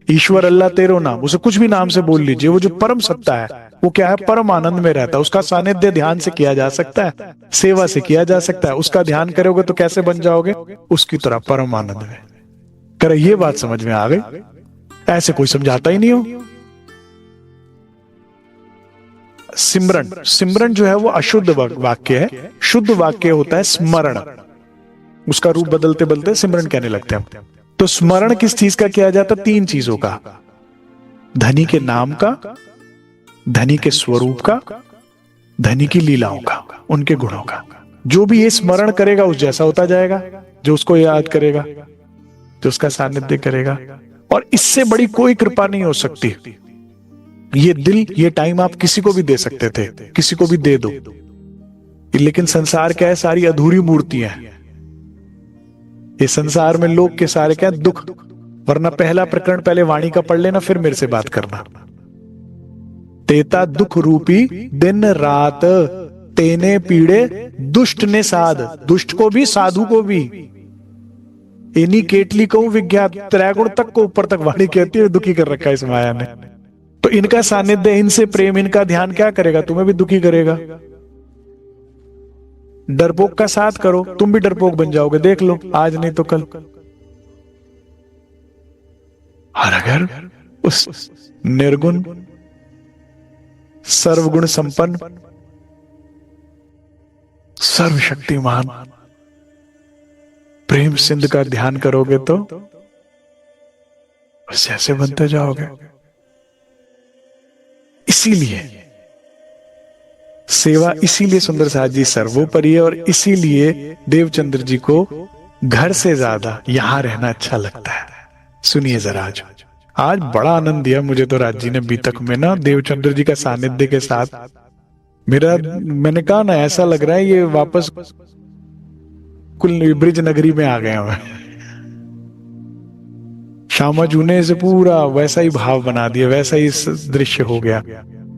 ईश्वर, अल्लाह, तेरो नाम, उसे कुछ भी नाम से बोल लीजिए। वो जो परम सत्ता है वो क्या है? परम आनंद में रहता है। उसका सानिध्य ध्यान से किया जा सकता है, सेवा से किया जा सकता है। उसका ध्यान करोगे तो कैसे बन जाओगे? उसकी तरह परम आनंद में। करे ये बात समझ में आ गई? ऐसे कोई समझाता ही नहीं हो। सिमरन, सिमरन जो है वो अशुद्ध वाक्य है। शुद्ध वाक्य होता है स्मरण। उसका रूप बदलते बदलते सिमरन कहने लगते हैं। तो स्मरण किस चीज का किया जाता? 3 चीजों का, धनी के नाम का, धनी के स्वरूप का, धनी की लीलाओं का, उनके गुणों का। जो भी ये स्मरण करेगा उस जैसा होता जाएगा। जो उसको याद करेगा, जो उसका सानिध्य करेगा। और इससे बड़ी कोई कृपा नहीं हो सकती। ये दिल, ये टाइम आप किसी को भी दे सकते थे, किसी को भी दे दो। लेकिन संसार क्या है, सारी अधूरी मूर्तियां हैं। ये संसार में लोग के सारे क्या है, दुख। वरना पहला प्रकरण पहले वाणी का पढ़ लेना, फिर मेरे से बात करना। तेता दुख रूपी दिन रात, तेने पीड़े दुष्ट ने साध। दुष्ट को भी साधु को भी। इन्हीं केटली को विज्ञात त्रैगुण तक को ऊपर तक वाणी कहती है, दुखी कर रखा है इस माया ने। तो इनका सानिध्य, इनसे प्रेम, इनका ध्यान क्या करेगा, तुम्हें भी दुखी करेगा। डरपोक का साथ करो, तुम भी डरपोक बन जाओगे, देख लो, आज नहीं तो कल। और अगर उस निर्गुण सर्वगुण संपन्न सर्वशक्तिमान प्रेम सिंधु का ध्यान करोगे तो उससे ऐसे बनते जाओगे। इसीलिए सेवा, इसीलिए सुंदर साथ जी सर्वोपरि है, और इसीलिए देवचंद्र जी को घर से ज्यादा यहां रहना अच्छा लगता है। सुनिए जरा, आज बड़ा आनंद दिया मुझे तो राज जी ने बीतक में ना, देवचंद्र जी का सानिध्य के साथ। मैंने कहा ना, ऐसा लग रहा है ये वापस कुल ब्रिज नगरी में आ गए हैं। श्यामा जूने से पूरा वैसा ही भाव बना दिया, वैसा ही दृश्य हो गया।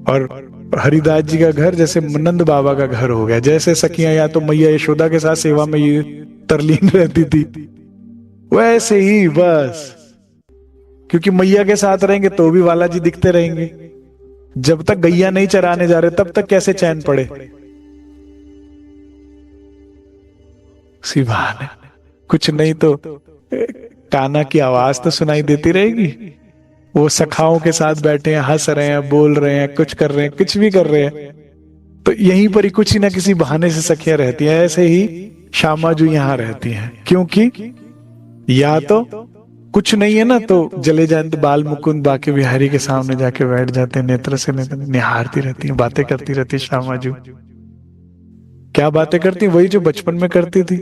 और हरिदास जी का घर जैसे नंद बाबा का घर हो गया। जैसे सखियां या तो मैया यशोदा के साथ सेवा में ये तरलीन रहती थी, वैसे ही बस। क्योंकि मैया के साथ रहेंगे तो भी वाला जी दिखते रहेंगे। जब तक गैया नहीं चराने जा रहे तब तक कैसे चैन पड़े। सी बहाने कुछ नहीं तो कान्हा की आवाज तो सुनाई देती रहेगी। वो सखाओं के साथ बैठे हैं, हंस रहे हैं, बोल रहे हैं, कुछ कर रहे हैं, कुछ भी कर रहे हैं, तो यहीं पर ही कुछ ही ना किसी बहाने से सखियां रहती हैं। ऐसे ही श्यामा जो यहां रहती हैं, क्योंकि या तो कुछ नहीं है ना तो जले जयंत बाल मुकुंद बाके बिहारी के सामने जाके बैठ जाते हैं, नेत्र से नेत्र निहारती रहती हैं, बातें करती रहती है। श्यामा जी क्या बातें करती, वही जो बचपन में करती थी।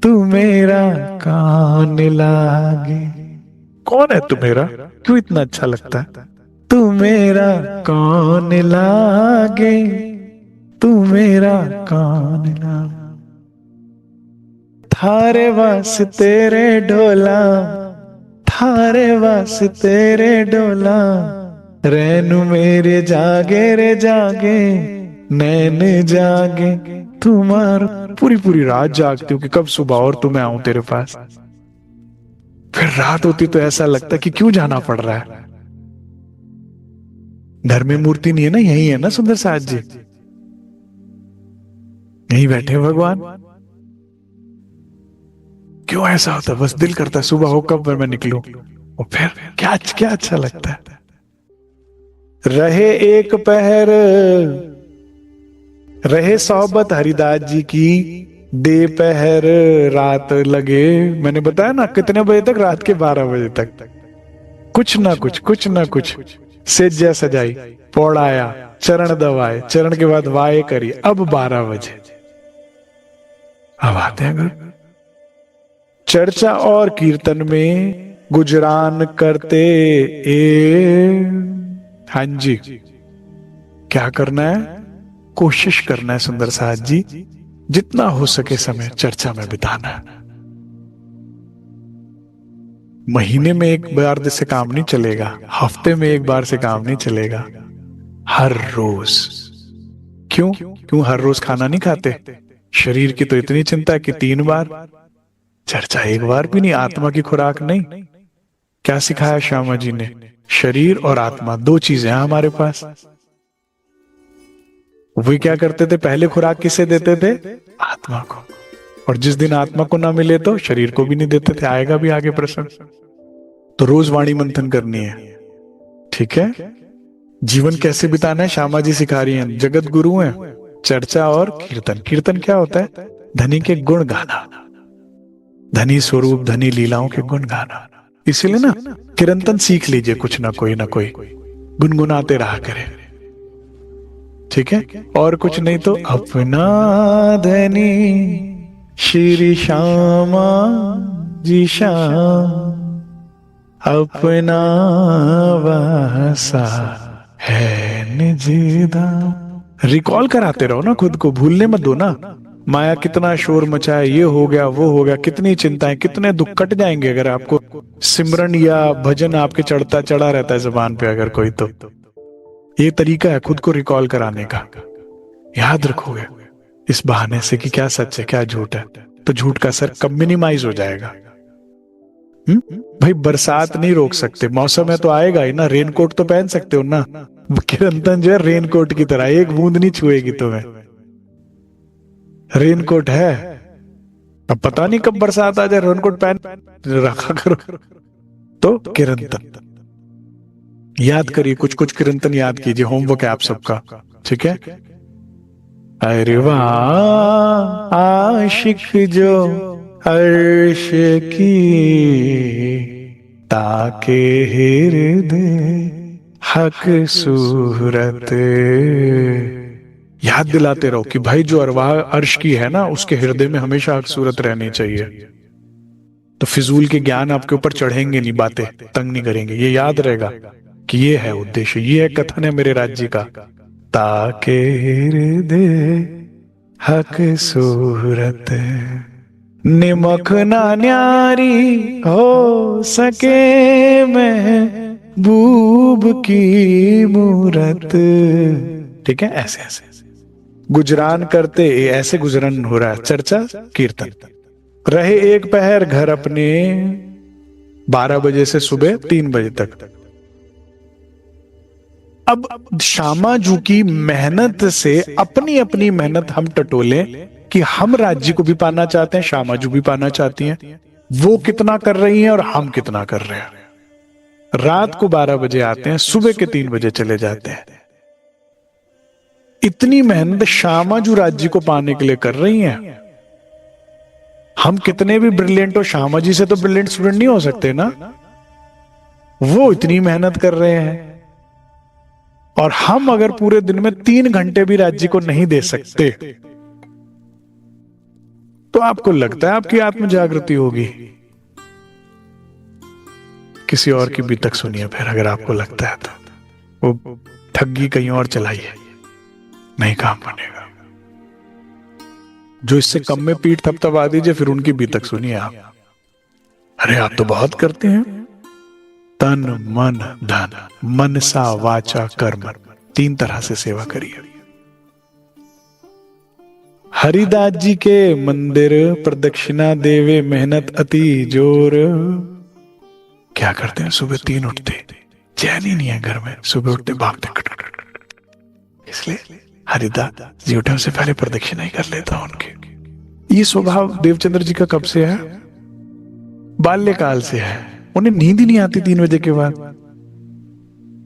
तू मेरा कौन लागे, कौन है तू मेरा, क्यों इतना अच्छा लगता है। तू मेरा कौन लागे, तू मेरा कौन लागे, थारे वास तेरे ढोला, थारे वास तेरे डोला, रैनु मेरे जागे रे जागे, नैन जागे तुम्हार। पूरी पूरी रात जागती हूँ कि कब सुबह और तुम्हें आऊं तेरे पास। फिर रात होती तो ऐसा लगता कि क्यों जाना पड़ रहा है। घर में मूर्ति नहीं है ना, यही है ना सुंदर साथ जी, यही बैठे हैं भगवान। क्यों ऐसा होता है, बस दिल करता है सुबह हो कब मैं निकलूं, और फिर क्या क्या अच्छा लगता है। रहे एक पहर, रहे सोबत हरिदास जी की, दे पहर रात लगे। मैंने बताया ना कितने बजे तक, रात के 12 बजे तक। कुछ ना कुछ, कुछ ना कुछ, सेज्या सजाई, पौड़ाया, चरण दबाए, चरण के बाद वाये करी। अब 12 बजे अब आते हैं घर। चर्चा और कीर्तन में गुजरान करते हाँ जी, क्या करना है, कोशिश करना है सुंदर साथ जी, जितना हो सके समय चर्चा में बिताना है। महीने में एक बार से काम नहीं चलेगा, हफ्ते में एक बार से काम नहीं चलेगा, हर रोज। क्यों हर रोज खाना नहीं खाते, शरीर की तो इतनी चिंता है कि 3 बार चर्चा, एक बार भी नहीं। आत्मा की खुराक नहीं। क्या सिखाया श्यामा जी ने, शरीर और आत्मा 2 चीजें हैं हमारे पास। वे क्या करते थे, पहले खुराक किसे देते थे, आत्मा को, और जिस दिन आत्मा को ना मिले तो शरीर को भी नहीं देते थे। आएगा भी आगे प्रश्न। तो रोज वाणी मंथन करनी है, ठीक है। जीवन कैसे बिताना है श्यामा जी सिखा रही हैं, जगत गुरु हैं। चर्चा और कीर्तन। कीर्तन क्या होता है, धनी के गुण गाना, धनी स्वरूप धनी लीलाओं के गुण गाना। इसीलिए ना किरंतन सीख लीजिए, कुछ ना कोई गुनगुनाते रहा करें, ठीक है। और कुछ नहीं तो अपना धनी श्री श्यामा जी श्याम, अपना वासा है निज धाम। रिकॉल कराते रहो ना खुद को, भूलने मत दो ना। माया कितना शोर मचाए, ये हो गया वो हो गया, कितनी चिंताएं, कितने दुख कट जाएंगे अगर आपको सिमरन या भजन आपके चढ़ा रहता है जुबान पे अगर कोई। तो ये तरीका है खुद को रिकॉल कराने का। याद रखोगे इस बहाने से कि क्या सच है क्या झूठ है, तो झूठ का असर कब मिनिमाइज हो जाएगा। भाई बरसात नहीं रोक सकते, मौसम है तो आएगा ही ना। रेनकोट तो पहन सकते हो ना, किरंतन जो है रेनकोट की तरह, एक बूंद नहीं छुएगी तुम्हें। रेनकोट है, अब पता नहीं कब बरसात आ जाए, रेनकोट पहन रखा करो। तो किरंतन याद करिए, कुछ कुछ किरंतन याद कीजिए, होमवर्क है आप सबका, ठीक है। अरे वाह आशिक जो अर्श की ताके हृदय हक सूरत। याद दिलाते रहो कि भाई जो अरवाह अर्श की है ना, उसके हृदय में हमेशा हक सूरत रहनी चाहिए। तो फिजूल के ज्ञान आपके ऊपर चढ़ेंगे नहीं, बातें तंग नहीं करेंगे। ये याद रहेगा कि ये है उद्देश्य, ये है कथन है मेरे राज्य का। ताके हृदय हक सूरत निमख ना न्यारी हो सके महबूब की मूरत। ठीक है, ऐसे ऐसे गुजरान करते, ऐसे गुजरान हो रहा है, चर्चा कीर्तन। रहे एक पहर घर अपने, 12 बजे से सुबह 3 बजे तक। अब श्यामाजू की मेहनत से अपनी अपनी मेहनत हम टटोले कि हम राज्य को भी पाना चाहते हैं, श्यामाजू भी पाना चाहती हैं। वो कितना कर रही हैं और हम कितना कर रहे हैं। रात को 12 बजे आते हैं, सुबह के 3 बजे चले जाते हैं। इतनी मेहनत श्यामाजू राज्य को पाने के लिए कर रही हैं। हम कितने भी ब्रिलियंट हो, श्यामा जी से तो ब्रिलियंट स्टूडेंट नहीं हो सकते ना। वो इतनी मेहनत कर रहे हैं और हम अगर पूरे दिन में 3 घंटे भी राज्य को नहीं दे सकते, तो आपको लगता है आपकी आत्म जागृति होगी? किसी और की भी तक सुनिए फिर, अगर आपको लगता है तो। वो ठगी कहीं और चलाइए, नहीं काम बनेगा। जो इससे कम में पीठ थपथपा दीजिए, फिर उनकी भी तक सुनिए आप। अरे आप तो बहुत करते हैं। तन मन धन, मनसा वाचा कर्म, 3 तरह से सेवा करिए। हरिदास जी के मंदिर प्रदक्षिणा देवे मेहनत अति जोर। क्या करते हैं? सुबह 3 उठते, चैन ही नहीं है घर में, सुबह उठते भागते खट। इसलिए हरिदास जी उठे उससे पहले प्रदक्षिणा ही कर लेता उनके। ये स्वभाव देवचंद्र जी का कब से है? बाल्यकाल से है। उन्हें नींद ही नहीं आती 3 बजे के बाद।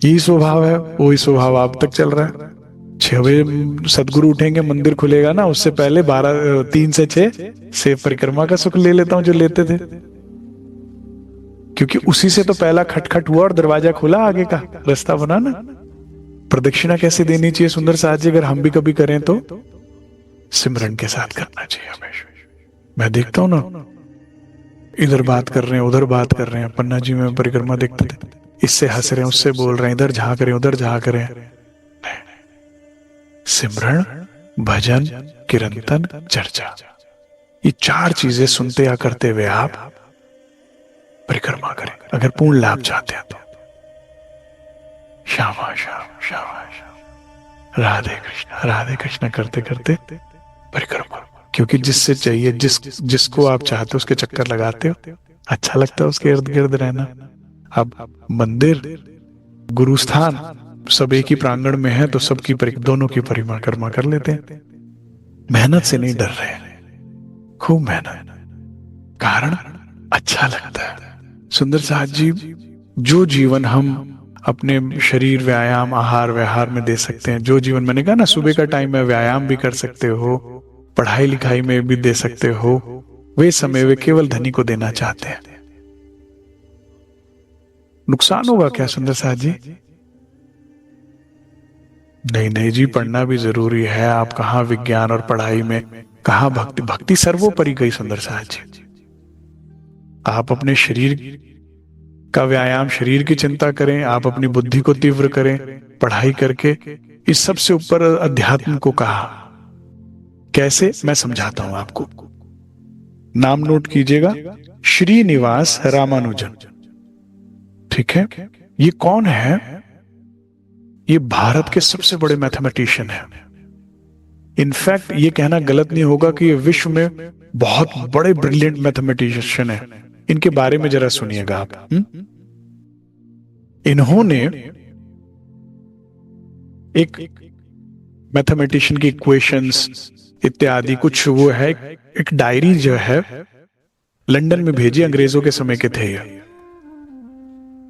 यही स्वभाव है, वही स्वभाव आप तक चल रहा है। 6 बजे सदगुरु उठेंगे, मंदिर खुलेगा ना, उससे पहले 3 से 6 से परिक्रमा का सुख ले लेता हूं जो लेते थे, क्योंकि उसी से तो पहला खटखट हुआ और दरवाजा खुला, आगे का रास्ता बना ना। प्रदक्षिणा कैसे देनी चाहिए सुंदर साथ जी, अगर हम भी कभी करें तो सिमरन के साथ करना चाहिए हमेशा। मैं देखता हूं ना, इधर बात कर रहे हैं उधर बात कर रहे हैं। पन्ना जी में परिक्रमा देखते थे, इससे हंस रहे हैं उससे बोल रहे हैं, इधर झांक रहे हैं उधर झांक रहे हैं। सिमरन, भजन, कीर्तन, चर्चा, ये 4 चीजें सुनते या करते हुए आप परिक्रमा करें, अगर पूर्ण लाभ चाहते हैं तो। श्यामा श्याम श्यामा श्याम, राधे कृष्ण करते करते परिक्रमा। क्योंकि जिससे चाहिए, जिसको आप चाहते हो उसके चक्कर लगाते हो, अच्छा लगता है उसके इर्द गिर्द रहना। अब मंदिर, गुरुस्थान सब एक ही प्रांगण में है, तो सबकी दोनों की परिक्रमा कर लेते हैं। मेहनत से नहीं डर रहे, खूब मेहनत, कारण अच्छा लगता है। सुंदर साथ जी, जो जीवन हम अपने शरीर, व्यायाम, आहार व्यवहार में दे सकते हैं, जो जीवन, मैंने कहा ना सुबह का टाइम में व्यायाम भी कर सकते हो, पढ़ाई लिखाई में भी दे सकते हो, वे समय वे केवल धनी को देना चाहते हैं। नुकसान होगा क्या सुंदर साथ जी? नहीं जी, पढ़ना भी जरूरी है। आप कहाँ विज्ञान और पढ़ाई में, कहाँ भक्ति? भक्ति सर्वोपरि गई सुंदर साथ जी। आप अपने शरीर का व्यायाम, शरीर की चिंता करें, आप अपनी बुद्धि को तीव्र करें पढ़ाई करके, इस सबसे ऊपर अध्यात्म को कहा। कैसे, मैं समझाता हूं आपको। नाम नोट कीजिएगा, श्रीनिवास रामानुजन। ठीक है, ये कौन है? ये भारत के सबसे बड़े मैथमेटिशियन है। इनफैक्ट ये कहना गलत नहीं होगा कि ये विश्व में बहुत बड़े ब्रिलियंट मैथमेटिशियन है। इनके बारे में जरा सुनिएगा आप। इन्होंने एक मैथमेटिशियन की इक्वेशंस इत्यादि कुछ वो है, एक डायरी जो है लंदन में भेजी, अंग्रेजों के समय के थे ये।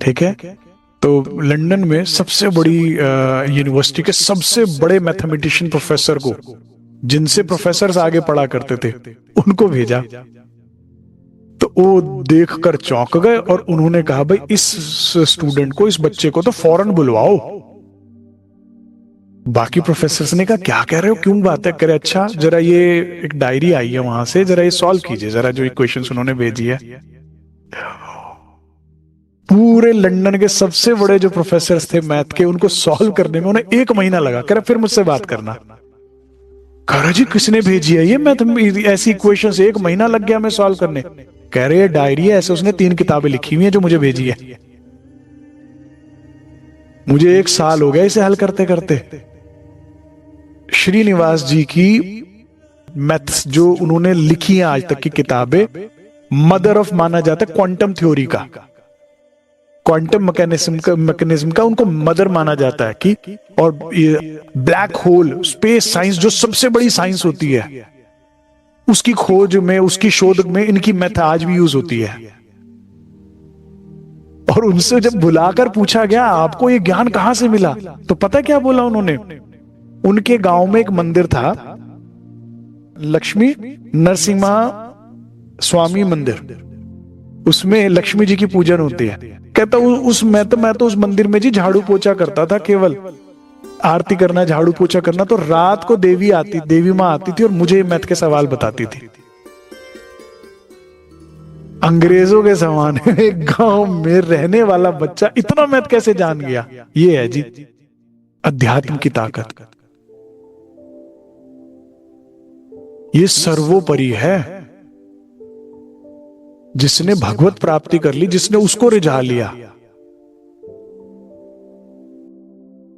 ठीक है, तो लंदन में सबसे बड़ी यूनिवर्सिटी के सबसे बड़े मैथमेटिशियन प्रोफेसर को, जिनसे प्रोफेसर आगे पढ़ा करते थे, उनको भेजा। तो वो देखकर चौंक गए और उन्होंने कहा भाई इस स्टूडेंट को, इस बच्चे को तो फौरन बुलवाओ। बाकी प्रोफेसर्स ने कहा क्या कह रहे हो, क्यों बातें करे, अच्छा जरा ये एक डायरी आई है वहां से, जरा ये सॉल्व कीजिए, जरा जो इक्वेशंस उन्होंने भेजी है। पूरे लंदन के सबसे बड़े जो प्रोफेसर्स थे मैथ के, उनको सॉल्व करने में उन्हें 1 महीना लगा। कह रहा फिर मुझसे बात करना। कह रहा जी किसने भेजी है ये मैथ ऐसी इक्वेशंस, 1 महीना लग गया मैं सॉल्व करने। कह रहे डायरी है, ऐसे उसने 3 किताबें लिखी हुई है जो मुझे भेजी है, मुझे 1 साल हो गया इसे हल करते करते। श्रीनिवास जी की मैथ्स जो उन्होंने लिखी है आज तक की किताबें, मदर ऑफ माना जाता है क्वांटम थ्योरी का, क्वांटम मैकेनिज्म का उनको मदर माना जाता है कि, और ब्लैक होल स्पेस साइंस जो सबसे बड़ी साइंस होती है, उसकी खोज में, उसकी शोध में इनकी मैथ आज भी यूज होती है। और उनसे जब बुलाकर पूछा गया आपको ये ज्ञान कहां से मिला, तो पता क्या बोला उन्होंने? उनके गांव में एक मंदिर था, लक्ष्मी नरसिम्हा स्वामी मंदिर, उसमें लक्ष्मी जी की पूजन होती है। कहता मैं तो उस मंदिर में जी झाड़ू पोछा करता था, केवल आरती करना, झाड़ू पोछा करना। तो रात को देवी माँ आती थी और मुझे मैथ के सवाल बताती थी। अंग्रेजों के जमाने में गांव में रहने वाला बच्चा इतना मैथ कैसे जान गया? ये है जी अध्यात्म की ताकत। ये सर्वोपरि है। जिसने भगवत प्राप्ति कर ली, जिसने उसको रिझा लिया,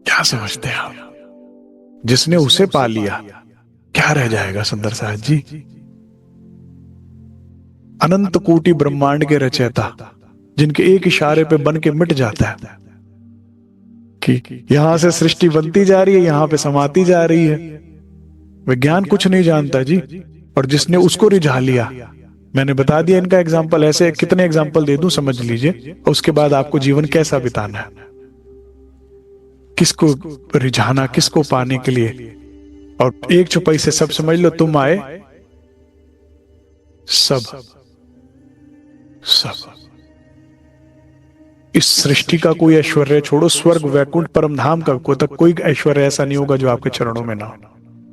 क्या समझते हैं आप? जिसने उसे पा लिया, क्या रह जाएगा सुंदर साहब जी? अनंत कोटि ब्रह्मांड के रचयिता, जिनके एक इशारे पे बन के मिट जाता है कि यहां से सृष्टि बनती जा रही है, यहां पे समाती जा रही है। विज्ञान कुछ नहीं जानता जी, और जिसने उसको रिझा लिया, मैंने बता दिया इनका एग्जाम्पल। ऐसे कितने एग्जाम्पल दे दूं, समझ लीजिए। उसके बाद आपको जीवन कैसा बिताना है, किसको रिझाना, किसको पाने के लिए। और एक चौपाई से सब समझ लो, तुम आए सब इस सृष्टि का कोई ऐश्वर्य छोड़ो, स्वर्ग वैकुंठ परम धाम का कोई ऐश्वर्य ऐसा नहीं होगा जो आपके चरणों में ना हो,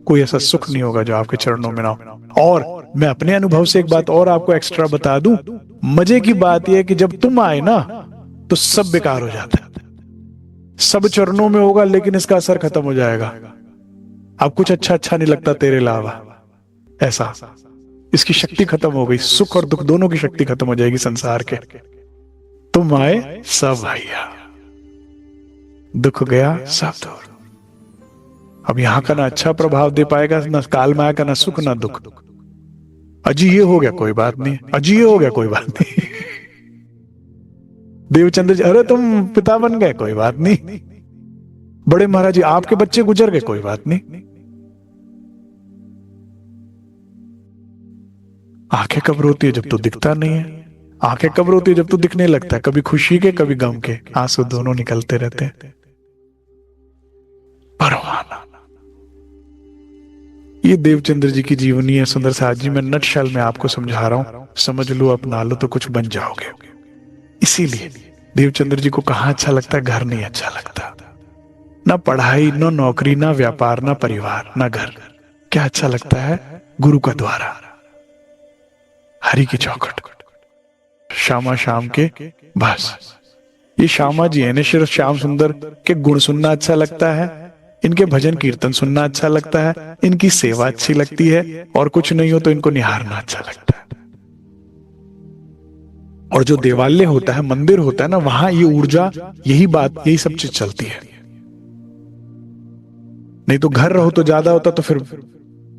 कोई ऐसा सुख नहीं होगा जो आपके चरणों में ना हो। और मैं अपने अनुभव से एक बात और आपको एक्स्ट्रा बता दूं, मजे की बात यह है कि जब तुम आए ना तो सब बेकार हो जाता है, सब चरणों में होगा लेकिन इसका असर खत्म हो जाएगा। अब कुछ अच्छा नहीं लगता तेरे अलावा, ऐसा इसकी शक्ति खत्म हो गई, सुख और दुख दोनों की शक्ति खत्म हो जाएगी संसार के। तुम आए सब आया, दुख गया सब दूर। अब यहां का ना अच्छा प्रभाव दे पाएगा, ना काल माया का, ना सुख ना दुख। अजी ये हो गया कोई बात नहीं, अजी ये हो गया कोई बात नहीं। देवचंद्र जी, अरे तुम पिता बन गए कोई बात नहीं। बड़े महाराज जी आपके बच्चे गुजर गए कोई बात नहीं। आंखें कब रोती है? जब तू दिखता नहीं है। आंखें कब रोती है? जब तू दिखने लगता है। कभी खुशी के कभी गम के आंसू दोनों निकलते रहते हैं। परवाना, ये देवचंद्र जी की जीवनी है सुंदर साहब जी। मैं नटशल में आपको समझा रहा हूं, समझ लो, अपना लो तो कुछ बन जाओगे। इसीलिए देवचंद्र जी को कहां अच्छा लगता है? घर नहीं अच्छा लगता, ना पढ़ाई, ना नौकरी, ना व्यापार, ना परिवार, ना घर। क्या अच्छा लगता है? गुरु का द्वारा, हरि की चौखट, श्यामा शाम के। बस ये श्यामा जी है, सिर्फ श्याम सुंदर के गुण सुनना अच्छा लगता है, इनके भजन कीर्तन सुनना अच्छा लगता है, इनकी सेवा अच्छी लगती है, और कुछ नहीं हो तो इनको निहारना अच्छा लगता है। और जो देवालय होता है, मंदिर होता है ना, वहां ये ऊर्जा, यही बात, यही सब चीज चलती है। नहीं तो घर रहो तो ज्यादा होता तो फिर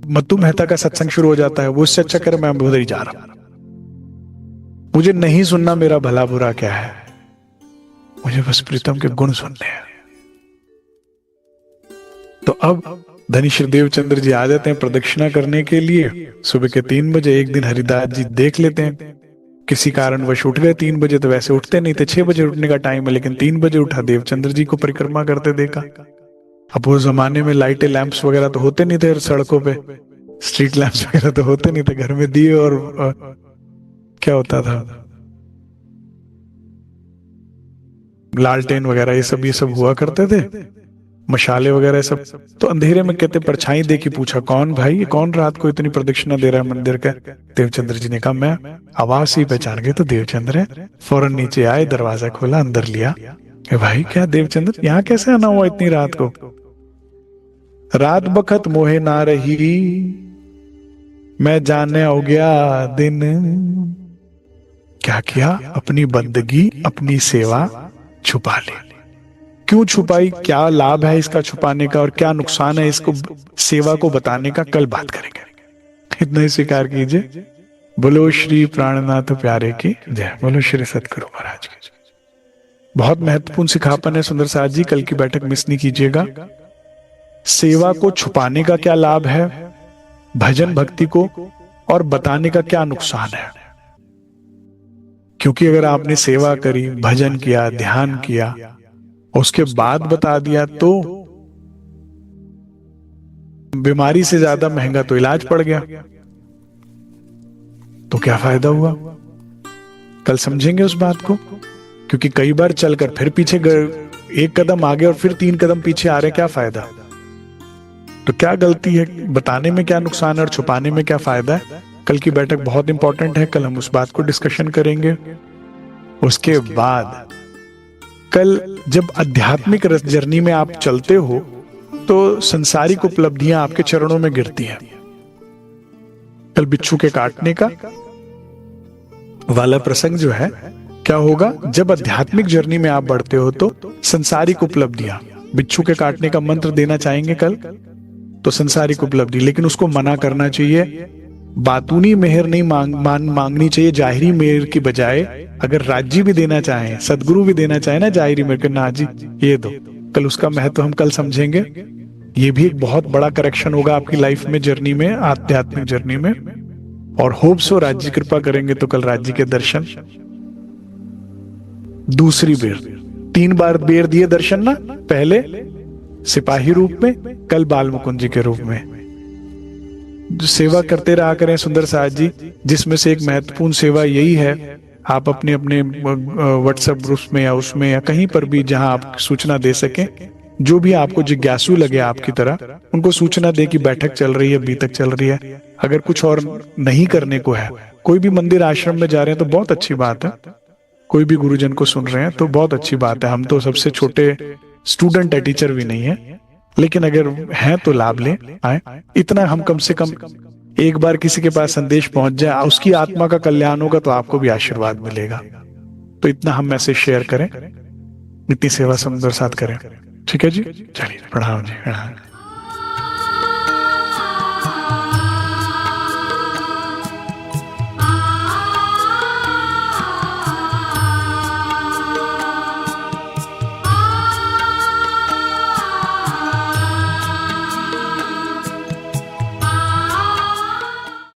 मत्तू मेहता का सत्संग शुरू हो जाता है, वो इससे अच्छा करे मैं उधर ही जा रहा हूं, मुझे नहीं सुनना मेरा भला बुरा क्या है, मुझे बस प्रीतम के गुण सुनने हैं। तो अब धनी श्री देवचंद्र जी आ जाते हैं प्रदक्षिणा करने के लिए सुबह के 3 बजे। एक दिन हरिदास जी देख लेते हैं, किसी कारणवश उठ गए 3 बजे, तो वैसे उठते नहीं थे, 6 बजे उठने का टाइम है, लेकिन 3 बजे उठा, देवचंद्र जी को परिक्रमा करते देखा। अब वो जमाने में लाइटें लैंप्स वगैरह तो होते नहीं थे सड़कों पे, स्ट्रीट लैंप्स वगैरह तो होते नहीं थे, घर में दिए और क्या होता था, लालटेन वगैरह ये सब हुआ करते थे, मशाले वगैरह सब। तो अंधेरे में कहते परछाई देखी, पूछा कौन भाई, ये कौन रात को इतनी प्रदक्षिणा दे रहा है मंदिर का। देवचंद्र जी ने कहा मैं। आवाज से पहचान गए तो देवचंद्र है, फौरन नीचे आए, दरवाजा खोला, अंदर लिया। भाई क्या देवचंद्र, यहाँ कैसे आना हुआ इतनी रात को? रात बखत मोहे ना रही, मैं जाने हो गया दिन। क्या किया? अपनी बंदगी, अपनी सेवा छुपा ली। क्यों छुपाई, क्या लाभ है इसका छुपाने का और क्या नुकसान है इसको सेवा को बताने का, कल बात करेंगे। इतना ही स्वीकार कीजिए। बोलो श्री प्राणनाथ प्यारे की जय, बोलो श्री सतगुरु महाराज की जय। बहुत महत्वपूर्ण सिखापन है सुंदर साथ जी, कल की बैठक मिस नहीं कीजिएगा। सेवा को छुपाने का क्या लाभ है, भजन भक्ति को और बताने का क्या नुकसान है। क्योंकि अगर आपने सेवा करी, भजन किया, ध्यान किया, उसके बाद बता दिया तो बीमारी से ज्यादा महंगा तो इलाज पड़ गया, तो क्या फायदा हुआ? कल समझेंगे उस बात को। क्योंकि कई बार चलकर फिर पीछे एक कदम आगे और फिर 3 कदम पीछे आ रहे, क्या फायदा? तो क्या गलती है, बताने में क्या नुकसान है और छुपाने में क्या फायदा है? कल की बैठक बहुत इंपॉर्टेंट है, कल हम उस बात को डिस्कशन करेंगे। उसके बाद कल जब आध्यात्मिक जर्नी में आप चलते हो तो संसारिक उपलब्धियां आपके चरणों में गिरती हैं। कल बिच्छू के काटने का वाला प्रसंग जो है, क्या होगा जब आध्यात्मिक जर्नी में आप बढ़ते हो तो संसारिक उपलब्धियां, बिच्छू के काटने का मंत्र देना चाहेंगे कल तो संसारिक उपलब्धि, लेकिन उसको मना करना चाहिए। बातूनी मेहर नहीं मांगनी चाहिए, जाहिरी मेहर की बजाय अगर राज्य भी देना चाहें, सदगुरु भी देना चाहे ना जाहिरी मेहर, ना जी ये दो। कल उसका महत्व हम कल समझेंगे। ये भी एक बहुत बड़ा करेक्शन होगा आपकी लाइफ में, जर्नी में, आध्यात्मिक जर्नी में। और होप्स हो राज्य कृपा करेंगे तो कल राज्य के दर्शन दूसरी बेर, 3 बार बेर दिए दर्शन ना, पहले सिपाही रूप में, कल बाल मुकुंद जी के रूप में। सेवा करते रहा करें सुंदर साथ जी, जिसमें से एक महत्वपूर्ण सेवा यही है, आप अपने अपने व्हाट्सएप ग्रुप्स में या उसमें या कहीं पर भी जहां आप सूचना दे सकें, जो भी आपको जिज्ञासु लगे आपकी तरह, उनको सूचना दे कि बैठक चल रही है, बीतक चल रही है। अगर कुछ और नहीं करने को है, कोई भी मंदिर आश्रम में जा रहे हैं तो बहुत अच्छी बात है, कोई भी गुरुजन को सुन रहे हैं तो बहुत अच्छी बात है। हम तो सबसे छोटे स्टूडेंट है, टीचर भी नहीं है, लेकिन अगर हैं तो लाभ लें, आए। इतना हम कम से कम एक बार किसी के पास संदेश पहुंच जाए, उसकी आत्मा का कल्याण होगा तो आपको भी आशीर्वाद मिलेगा। तो इतना हम मैसेज शेयर करें, इतनी सेवा सुंदर साथ करें। ठीक है जी, चलिए प्रणाम जी, प्रणाम।